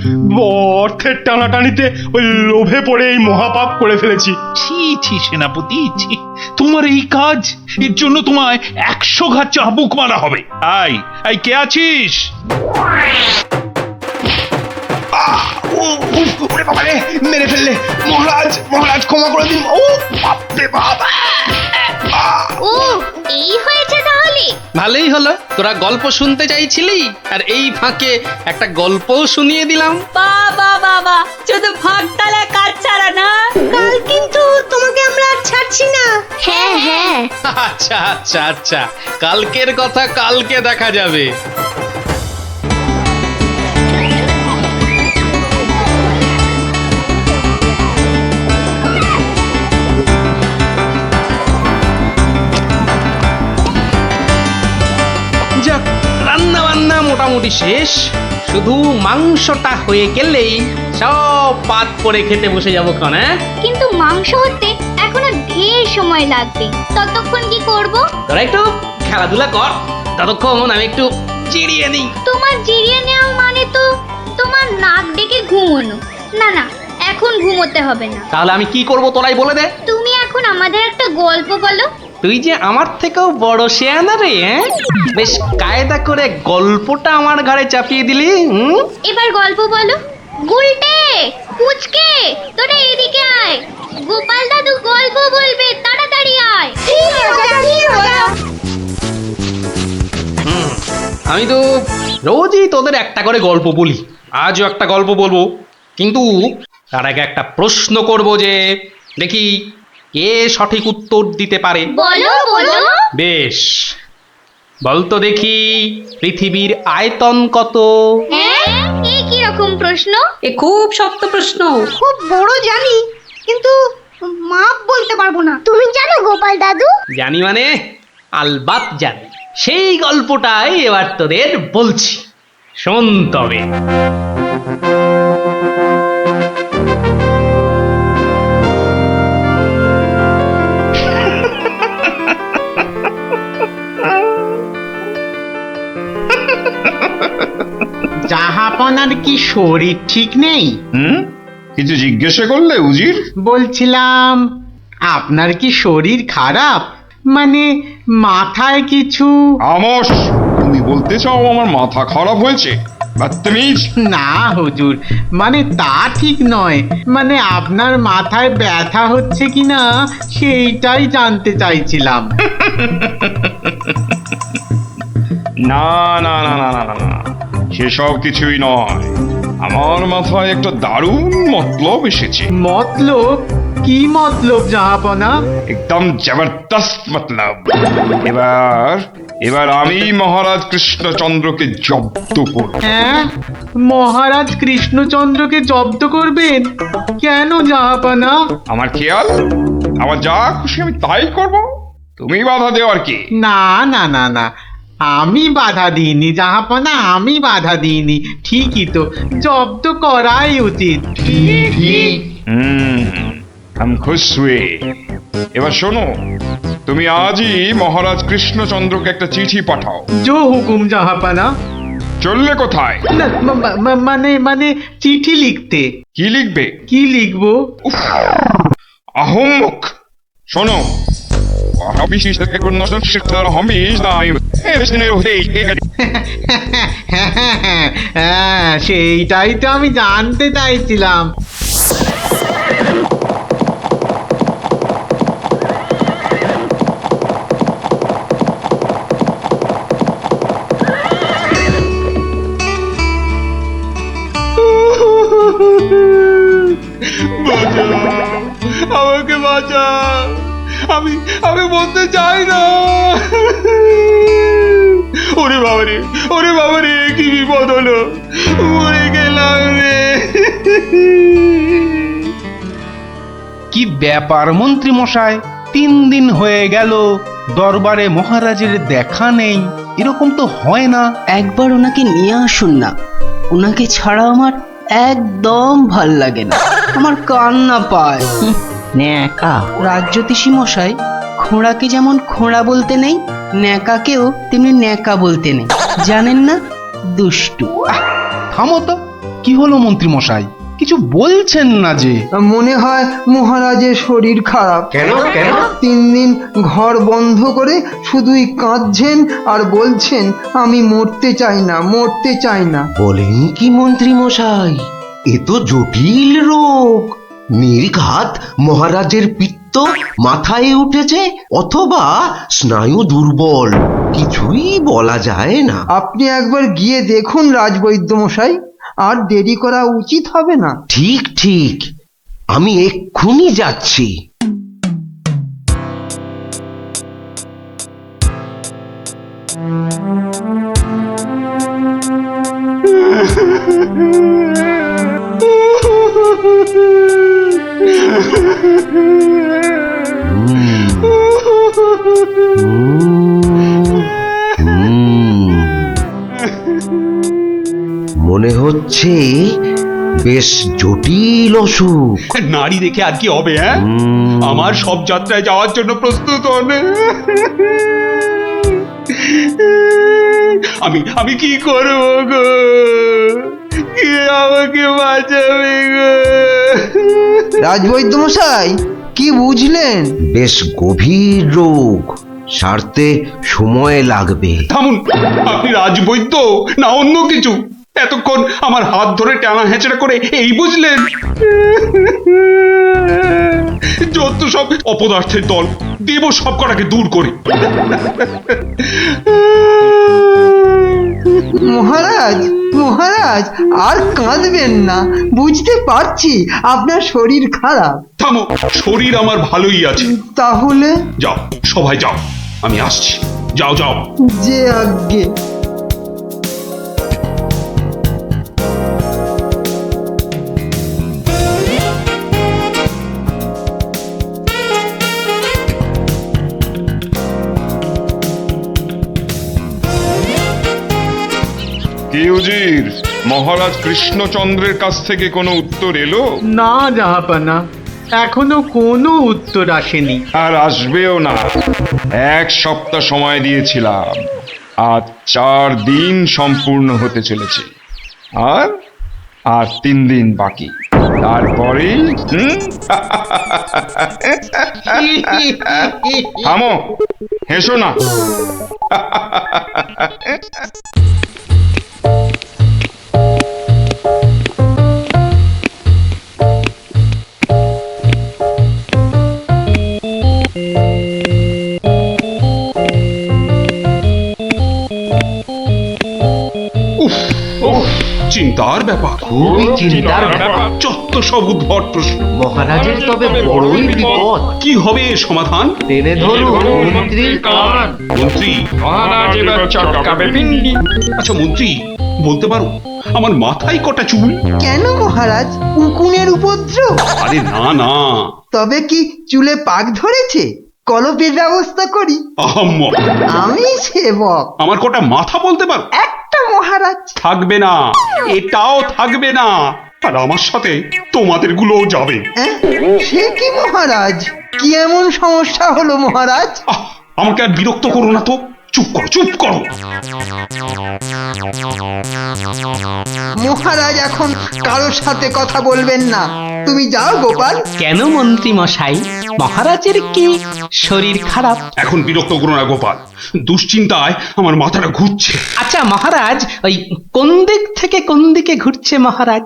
অর্থের টানাটানিতে ওই লোভে পড়ে এই মহাপাপ করে ফেলেছি। ছি ছি সেনাপতি, ছি, তোমার এই কাজ, এর জন্য তোমায় 100 ঘাত চাবুক মারা হবে। এই কে আছিস? ওরে বাবা রে, মেরে ফেললে। মহারাজ, মহারাজ ক্ষমা করে দিন। ও বাপরে বাবা। ও এই হয়েছে তাহলে। ভালোই হলো, তোরা গল্প শুনতে চাইছিলি আর এই ফাঁকে একটা গল্পও শুনিয়ে দিলাম। বাবা বাবা, শুধু ফাঁক তালে কাজ ছাড়া না। কাল কিন্তু তোমাকে আমরা আর ছাড়ছি না। হ্যাঁ হ্যাঁ। আচ্ছা আচ্ছা আচ্ছা, কালকের কথা কালকে দেখা যাবে। যাক, রান্না বান্না মোটামুটি শেষ, শুধু মাংসটা হয়ে গেলেই সব পাত করে খেতে বসে যাবো ক্ষণ। কিন্তু মাংস হতে এখনো ঢের সময় লাগবে, ততক্ষণ কি করব? তোরা একটু খেলাধুলা কর, ততক্ষণ আমি একটু জিরিয়ে নিই। তোমার জিরিয়ে নেওয়া মানে তো তোমার নাক ডেকে ঘুমোনো। না না, এখন ঘুমোতে হবে না। তাহলে আমি কি করব তোরাই বলে দে। তুমি এখন আমাদের একটা গল্প বলো। তুই যে আমার থেকেও বড় শেয়ানা রে, বেশ কায়দা করে গল্পটা আমার ঘাড়ে চাপিয়ে দিলি। এবার গল্প বলো। গুলটে, পুচকে, তোরা এদিকে আয়। গোপাল দাদু গল্প বলবে, তাড়াতাড়ি আয়। আমি তো রোজই তোদের একটা করে গল্প বলি, আজও একটা গল্প বলবো, কিন্তু তার আগে একটা প্রশ্ন করব, যে দেখি কে সঠিক উত্তর দিতে পারে। বলো বলো। বেশ, বলতো দেখি পৃথিবীর আয়তন কত? হ্যাঁ, এই কি রকম প্রশ্ন? এ খুব শক্ত প্রশ্ন। খুব বড় জানি, কিন্তু মাপ বলতে পারবো না। তুমি জানো গোপাল দাদু? জানি মানে আলবাত জানি। সেই গল্পটাই এবার তোদের বলছি, শোন তবে। জাহাপনার কি শরীর ঠিক নেই? কিছু জিজ্ঞাসা করলে উজির? বলছিলাম আপনার কি শরীর খারাপ, মানে মাথায় কিছু? আমস, তুমি বলতে চাও আমার মাথা খারাপ হয়েছে? বদতমিজ। না হুজুর, মানে তা ঠিক নয়, মানে আপনার মাথায় ব্যথা হচ্ছে কিনা সেইটাই জানতে চাইছিলাম। না না না না না না, সেসব কিছুই নয়। আমার মাথায় একটা দারুণ মতলব এসেছে। মতলব? কি মতলব জাহাপনা? একদম জবরদস্ত মতলব। এবার আমি মহারাজ কৃষ্ণচন্দ্রকে জব্দ করব। হ্যাঁ, মহারাজ কৃষ্ণচন্দ্রকে জব্দ করবেন? কেন জাহাপনা? আমার খেয়াল, আমার যা খুশি আমি তাই করব, তুমি বাধা দেওয়ার কি? না না না না, আমি বাধা দিইনি জাহাপনা, আমি বাধা দিইনি। ঠিকই তো, জব্দ করাই উচিত। हम खुश हुए। এবার শোনো, তুমি আজই মহারাজ কৃষ্ণচন্দ্রকে একটা চিঠি পাঠাও। জো হুকুম জাহাপনা। চললে কোথায়? না, মানে চিঠি লিখতে। কি লিখবে? কি লিখবো? আহম্মক, শোনো, হ্যাঁ, সেইটাই তো আমি জানতে চাইছিলাম। আমাকে বাঁচা, আমি বলতে চাই না। ওরে বাবারে, কি বিপদ হলো, মরে গেলাম রে। কি ব্যাপার মন্ত্রী মশাই, 3 দিন হয়ে গেল দরবারে মহারাজের দেখা নেই। এরকম তো হয় না। একবার ওনাকে নিয়ে আসুন না, ওনাকে ছাড়া আমার একদম ভাল লাগে না, আমার কান্না পায়। ন্যাকা রাজ্যতীষী মশাই, খোঁড়াকে যেমন খোঁড়া বলতে নেই, ন্যাকাকেও তেমনি ন্যাকা বলতে নেই, জানেন না? দুষ্টু। থামো তো, কি হলো মন্ত্রী মশাই? কিছু বলছেন না যে? মনে হয় মহারাজের শরীর খারাপ। কেন কেন? 3 দিন ঘর বন্ধ করে শুধুই কাঁদছেন আর বলছেন আমি মরতে চাই না, মরতে চাই না। বলেন কি মন্ত্রী মশাই, এ তো জটিল রোগ। নির্ঘাত মহারাজের পিত্ত মাথায় উঠেছে, অথবা স্নায়ু দুর্বল, কিছুই বলা যায় না। আপনি একবার গিয়ে দেখুন রাজবৈদ্য মশাই, আর দেরি করা উচিত হবে না। ঠিক ঠিক, আমি এক্ষুনি যাচ্ছি। মনে হচ্ছে বেশ জটিল অসুখ। নারী দেখে আর কি হবে? হ্যাঁ, আমার সব যাত্রায় যাওয়ার জন্য প্রস্তুত হন। আমি কি করব গো? কে আমাকে বাঁচাবে গো? রাজবৈদ্য মশাই, কি বুঝলেন? বেশ গভীর রোগ, সারতে সময় লাগবে। থামুন, আপনি রাজবৈদ্য না অন্য কিছু? এতক্ষণ আমার হাত ধরে টানা হেঁচড়া করে এই বুঝলেন? যত সব অপদার্থের দল, দেব সব কটাকে দূর করে। মহারাজ, মহারাজ, আর কাঁদবেন না, বুঝতে পারছি আপনার শরীর খারাপ। থামো, শরীর আমার ভালোই আছে। তাহলে যাও, সবাই যাও, আমি আসছি। যাও যাও। যে আজ্ঞে। কি উজির, মহারাজ কৃষ্ণচন্দ্রের কাছ থেকে কোনো উত্তর এলো? না জাহাপানা, এখনো কোনো উত্তর আসেনি। আর আসবেও না। 1 সপ্তাহ সময় দিয়েছিলাম, আজ 4 দিন সম্পূর্ণ হতে চলেছে, আর 3 দিন বাকি। তারপরেই থামো, হেসো না। চিন্তার ব্যাপার, খুবই চিন্তার ব্যাপার। যত সব উদ্ভট প্রশ্ন। মহারাজের তবে বড়ই বিপদ। কি হবে এর সমাধান? টেনে ধরুন মন্ত্রীর কান। মন্ত্রী, মহারাজ এবার চটকাবে পিন্ডি। আচ্ছা মন্ত্রী, বলতে পারো আমার মাথায় কটা চুল? কেন মহারাজ, উকুনের উপদ্রব? আরে না না। তবে কি চুলে পাক ধরেছে? কলপের ব্যবস্থা করি। আহাম্মা, আমি সেবক। আমার কটা মাথা বলতে পারো? একটা মহারাজ। থাকবে না, এটাও থাকবে না, আর আমার সাথে তোমাদের গুলোও যাবে। সে কি মহারাজ, কি এমন সমস্যা হলো মহারাজ? আমাকে আর বিরক্ত করো না তো, চুপ করো, চুপ করো। মহারাজ এখন কারোর সাথে কথা বলবেন না, তুমি যাও গোপাল। কেন মন্ত্রী মশাই, মহারাজের কি শরীর খারাপ? এখন বিরক্ত করো না গোপাল, দুশ্চিন্তায় আমার মাথাটা ঘুরছে। আচ্ছা মহারাজ, ওই কোন দিক থেকে কোন দিকে ঘুরছে মহারাজ?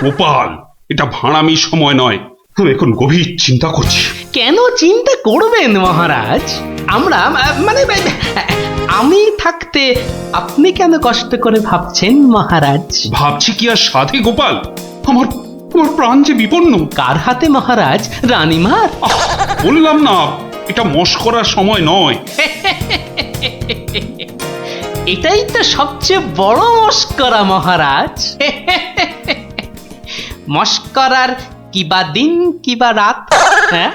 গোপাল, এটা ভাঁড়ামি সময় নয়, আমি এখন গভীর চিন্তা করছি। কেন চিন্তা করবেন মহারাজ? আমরা মানে আমি থাকতে আপনি কেন কষ্ট করে ভাবছেন মহারাজ? ভাবছি কি আর সাধে গোপাল, আমার প্রাণ যে বিপন্ন। কার হাতে মহারাজ? রানীমার? বললাম না, এটা মশকরার সময় নয়। এটাই তো সবচেয়ে বড় মস্করা মহারাজ। মস্করার কিবা দিন কিবা রাত? হ্যাঁ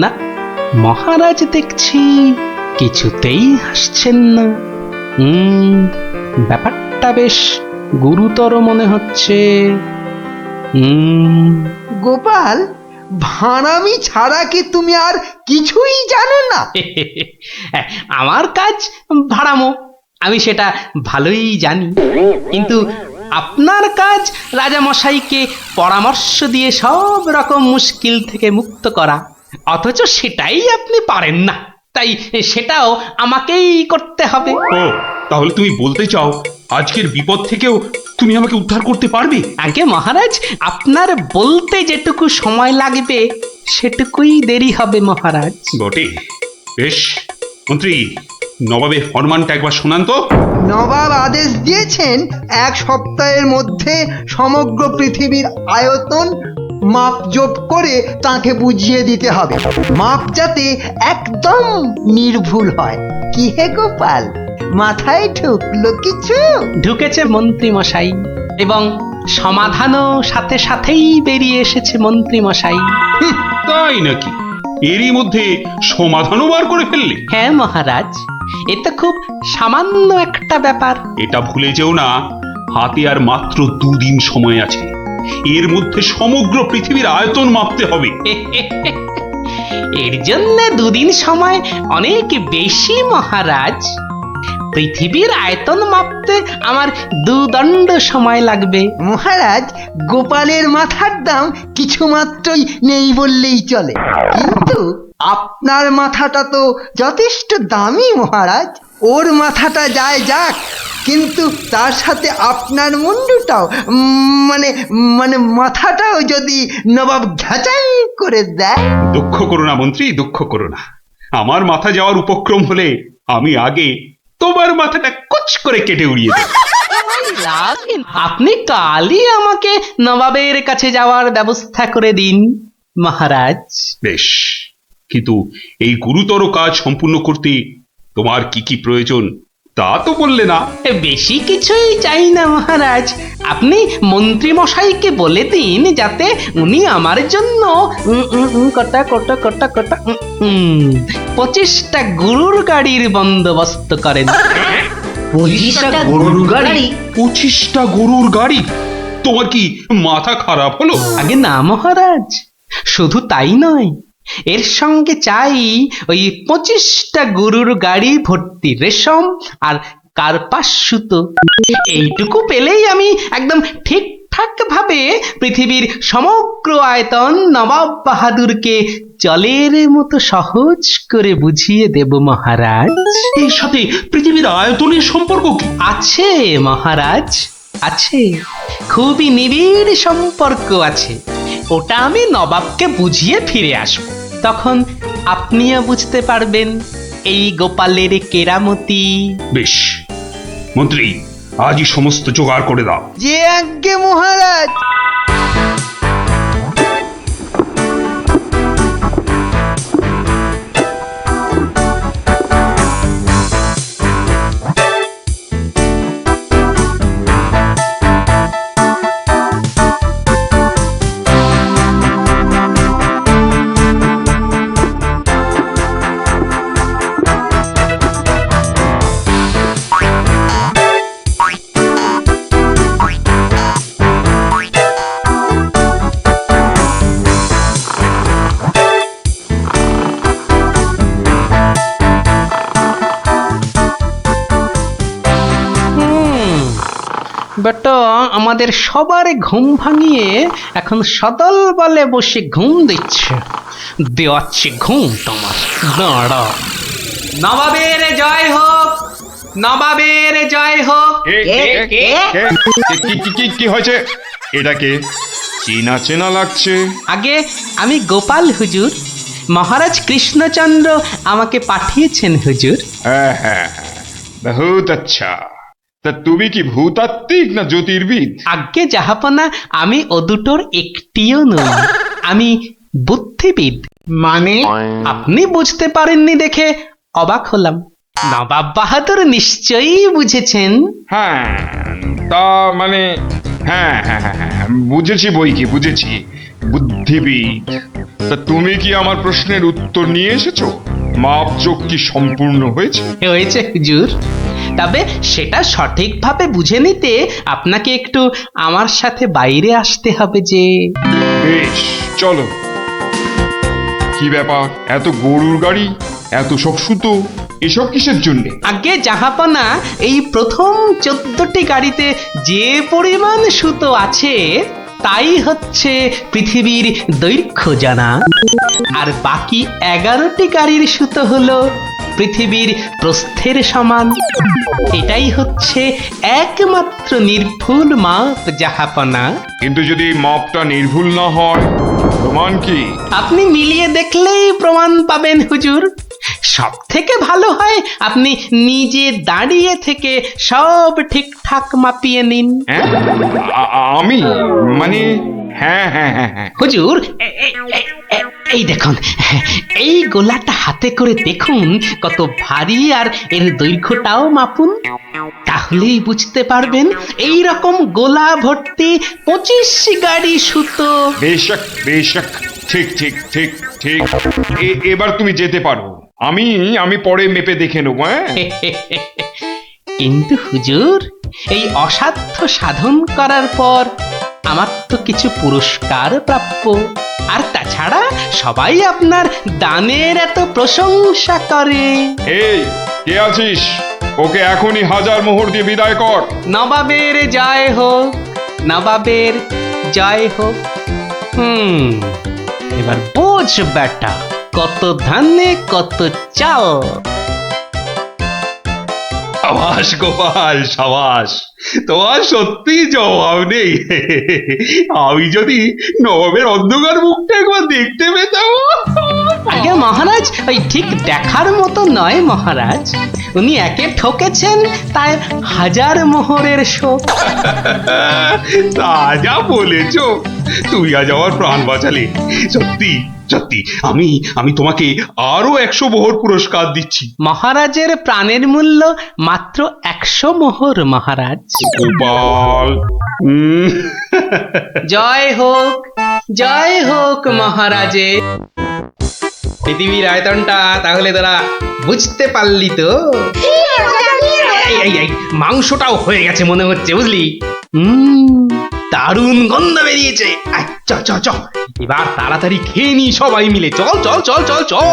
না, মহারাজ দেখছি কিছুতেই হাসছেন না। ব্যাপারটা বেশ গুরুতর মনে হচ্ছে। গোপাল, ভাঁড়ামি ছাড়া কি তুমি আর কিছুই জানো না? আমার কাজ ভাড়ামো, আমি সেটা ভালোই জানি, কিন্তু আপনার কাজ রাজামশাইকে পরামর্শ দিয়ে সব রকম মুশকিল থেকে মুক্ত করা, অথচ সেটাই আপনি পারেন না, তাই সেটাও আমাকেই করতে হবে। ও, তাহলে তুমি বলতে চাও আজকের বিপদ থেকেও তুমি আমাকে উদ্ধার করতে পারবে? আগে মহারাজ, আপনার বলতে যেটুকু সময় লাগবে সেটুকুই দেরি হবে মহারাজ। বটে, বেশ। মন্ত্রী, নবাবের ফরমানটা একবার শোনান তো। নবাব আদেশ দিয়েছেন 1 সপ্তাহের মধ্যে সমগ্র পৃথিবীর আয়তন মাপজোপ করে তাকে বুঝিয়ে দিতে হবে, মাপ যাতে একদম নির্ভুল হয়। কি হে গোপাল, মাথায় ঢুকলো কিছু? ঢুকেছে মন্ত্রী মশাই, এবং সমাধানও সাথে সাথেই বেরিয়ে এসেছে মন্ত্রী মশাই। তাই নাকি? এরই মধ্যে সমাধানও বার করে ফেললে? হ্যাঁ মহারাজ, এ তো খুব সামান্য একটা ব্যাপার। এটা ভুলে যেও না, হাতে আর মাত্র 2 দিন সময় আছে। এর মধ্যে সমগ্র পৃথিবীর আয়তন মাপতে হবে। এর জন্য 2 দিন সময় অনেক বেশি মহারাজ। পৃথিবীর আয়তন মাপতে আমার 2 দণ্ড সময় লাগবে। মহারাজ, গোপালের মাথার দাম কিছু মাত্রই নেই বললেই চলে, কিন্তু আপনার মাথাটা তো যথেষ্ট দামি মহারাজ। ওর মাথাটা যায় যাক, কিন্তু তার সাথে আপনার মুন্ডুটাও, মানে মানে মাথাটাও যদি নবাব ঘাচাই করে দেয়। দুঃখ করো না মন্ত্রী, দুঃখ করো না। আমার মাথা যাওয়ার উপক্রম হলে আমি আগে তোমার মাথাটা কুচ করে কেটে উড়িয়ে দেব। আপনি কালই আমাকে নবাবের কাছে যাওয়ার ব্যবস্থা করে দিন মহারাজ। বেশ, কিন্তু এই গুরুতর কাজ সম্পূর্ণ করতে তোমার কি কি প্রয়োজন তা তো বললে না। বেশি কিছুই চাই না মহারাজ, আপনি মন্ত্রী মশাইকে বলে দিন যাতে উনি আমার জন্য কটা 25টা গরুর গাড়ির বন্দোবস্ত করেন। 25টা গরুর গাড়ি? 25টা গরুর গাড়ি? তোমার কি মাথা খারাপ হলো? আগে না মহারাজ, শুধু তাই নয়, এর সঙ্গে চাই ওই 25টা গরুর গাড়ি ভর্তি রেশম আর কার্পাস সুতো। এইটুকু পেলেই আমি একদম ঠিকঠাক ভাবে পৃথিবীর সমগ্র আয়তন নবাব বাহাদুরকে জলের মতো সহজ করে বুঝিয়ে দেব মহারাজ। এর সাথে পৃথিবীর আয়তনের সম্পর্ক কি? আছে মহারাজ, আছে, খুবই নিবিড় সম্পর্ক আছে। ওটা আমি নবাবকে বুঝিয়ে ফিরে আসব, তখন আপনিও বুঝতে পারবেন এই গোপালের কেরামতি। বেশ মন্ত্রী, আজই সমস্ত জোগাড় করে দাও। যে আজ্ঞে মহারাজ। বেটা আমাদের সবার ঘুম ভাঙিয়ে এখন সদল বলে বসে ঘুম দিচ্ছে। দেওয়াচ্ছে ঘুম তোমার, দাঁড়া। নবাবের জয় হোক, নবাবের জয় হোক। কি হয়েছে? এটাকে চেনা চেনা লাগছে। আগে আমি গোপাল হুজুর, মহারাজ কৃষ্ণচন্দ্র আমাকে পাঠিয়েছেন হুজুর। হ্যাঁ হ্যাঁ, বহুত আচ্ছা। তা তুমি কি ভূতাত্ত্বিক না জ্যোতির্বিদ? আজ্ঞে জাহাপনা, আমি ও দুটোর একটিও নই, আমি বুদ্ধিবিদ। মানে? আপনি বুঝতে পারেননি দেখে অবাক হলাম, নবাব বাহাদুর নিশ্চয়ই বুঝেছেন। হ্যাঁ, তা মানে হ্যাঁ হ্যাঁ হ্যাঁ, বুঝেছি বই কি, বুঝেছি, বুদ্ধিবিদ। তা তুমি কি আমার প্রশ্নের উত্তর নিয়ে এসেছো? মাপজোক কি সম্পূর্ণ হয়েছে? হয়েছে হুজুর, তবে সেটা সঠিকভাবে বুঝে নিতে আপনাকে একটু আমার সাথে বাইরে আসতে হবে যে। বেশ, চলো কি ব্যাপার, এত গরুর গাড়ি, এত সব সুতো, এসব কিসের জন্য? আগে জাহাপনা, এই প্রথম 14টি গাড়িতে যে পরিমাণ সুতো আছে তাই হচ্ছে পৃথিবীর দৈর্ঘ্য জানা, আর বাকি 11টি গাড়ির সুতো হলো পৃথিবীর প্রস্থের সমান। এটাই হচ্ছে একমাত্র নির্ভুল মাপ জাহাপনা। কিন্তু যদি মাপটা নির্ভুল না হয়, প্রমাণ কি? আপনি মিলিয়ে দেখলেই প্রমাণ পাবেন হুজুর। সব থেকে ভালো হয় আপনি নিজে দাঁড়িয়ে থেকে সব ঠিকঠাক মাপিয়ে নিন। হ্যাঁ? আমি মানে হ্যাঁ হ্যাঁ হ্যাঁ হ্যাঁ হুজুর, এই দেখুন, এই গোলাটা হাতে করে দেখুন কত ভারী, আর এর দৈর্ঘ্যটাও মাপুন, তাহলেই বুঝতে পারবেন এই রকম গোলা ভর্তি 25 গাড়ি সুতো। বেশক বেশক, ঠিক ঠিক ঠিক ঠিক। এবার তুমি যেতে পারো, আমি পরে মেপে দেখে নেবো। হ্যাঁ কিন্তু হুজুর, এই অসাধ্য সাধন করার পর আমার তো কিছু পুরস্কার প্রাপ্য, আর তাছাড়া সবাই আপনার দানের এত প্রশংসা করে। এই কে আছিস, ওকে এখনই 1000 মোহর দিয়ে বিদায় কর। নবাবের জয় হোক, নবাবের জয় হোক। এবার বোঝ বেটা, কত ধানে কত চাল। সাবাস গোপাল, সাবাস, তোমার সত্যি জবাব নেই। আমি যদি নবাবের অন্ধকার মুখটা একবার দেখতে পেতাম। আগে মহারাজ, ওই ঠিক দেখার মতো নয় মহারাজ, উনি একে ঠকেছেন, তাই 1000 মোহরের শোক। তা যা বলেছ, তুমি আজ আমার প্রাণ বাঁচালে। সত্যি সত্যি, আমি তোমাকে আরো 100 মোহর পুরস্কার দিচ্ছি। মহারাজের প্রাণের মূল্য মাত্র 100 মোহর মহারাজ। গোপাল, জয় হোক, জয় হোক মহারাজের। পৃথিবীর আয়তনটা তাহলে তোরা বুঝতে পারলি তো? এই মাংসটাও হয়ে গেছে মনে হচ্ছে, বুঝলি? দারুণ গন্ধ বেরিয়েছে। চ চ চ, এবার তাড়াতাড়ি খেয়ে নি সবাই মিলে। চল চল চল চল চল।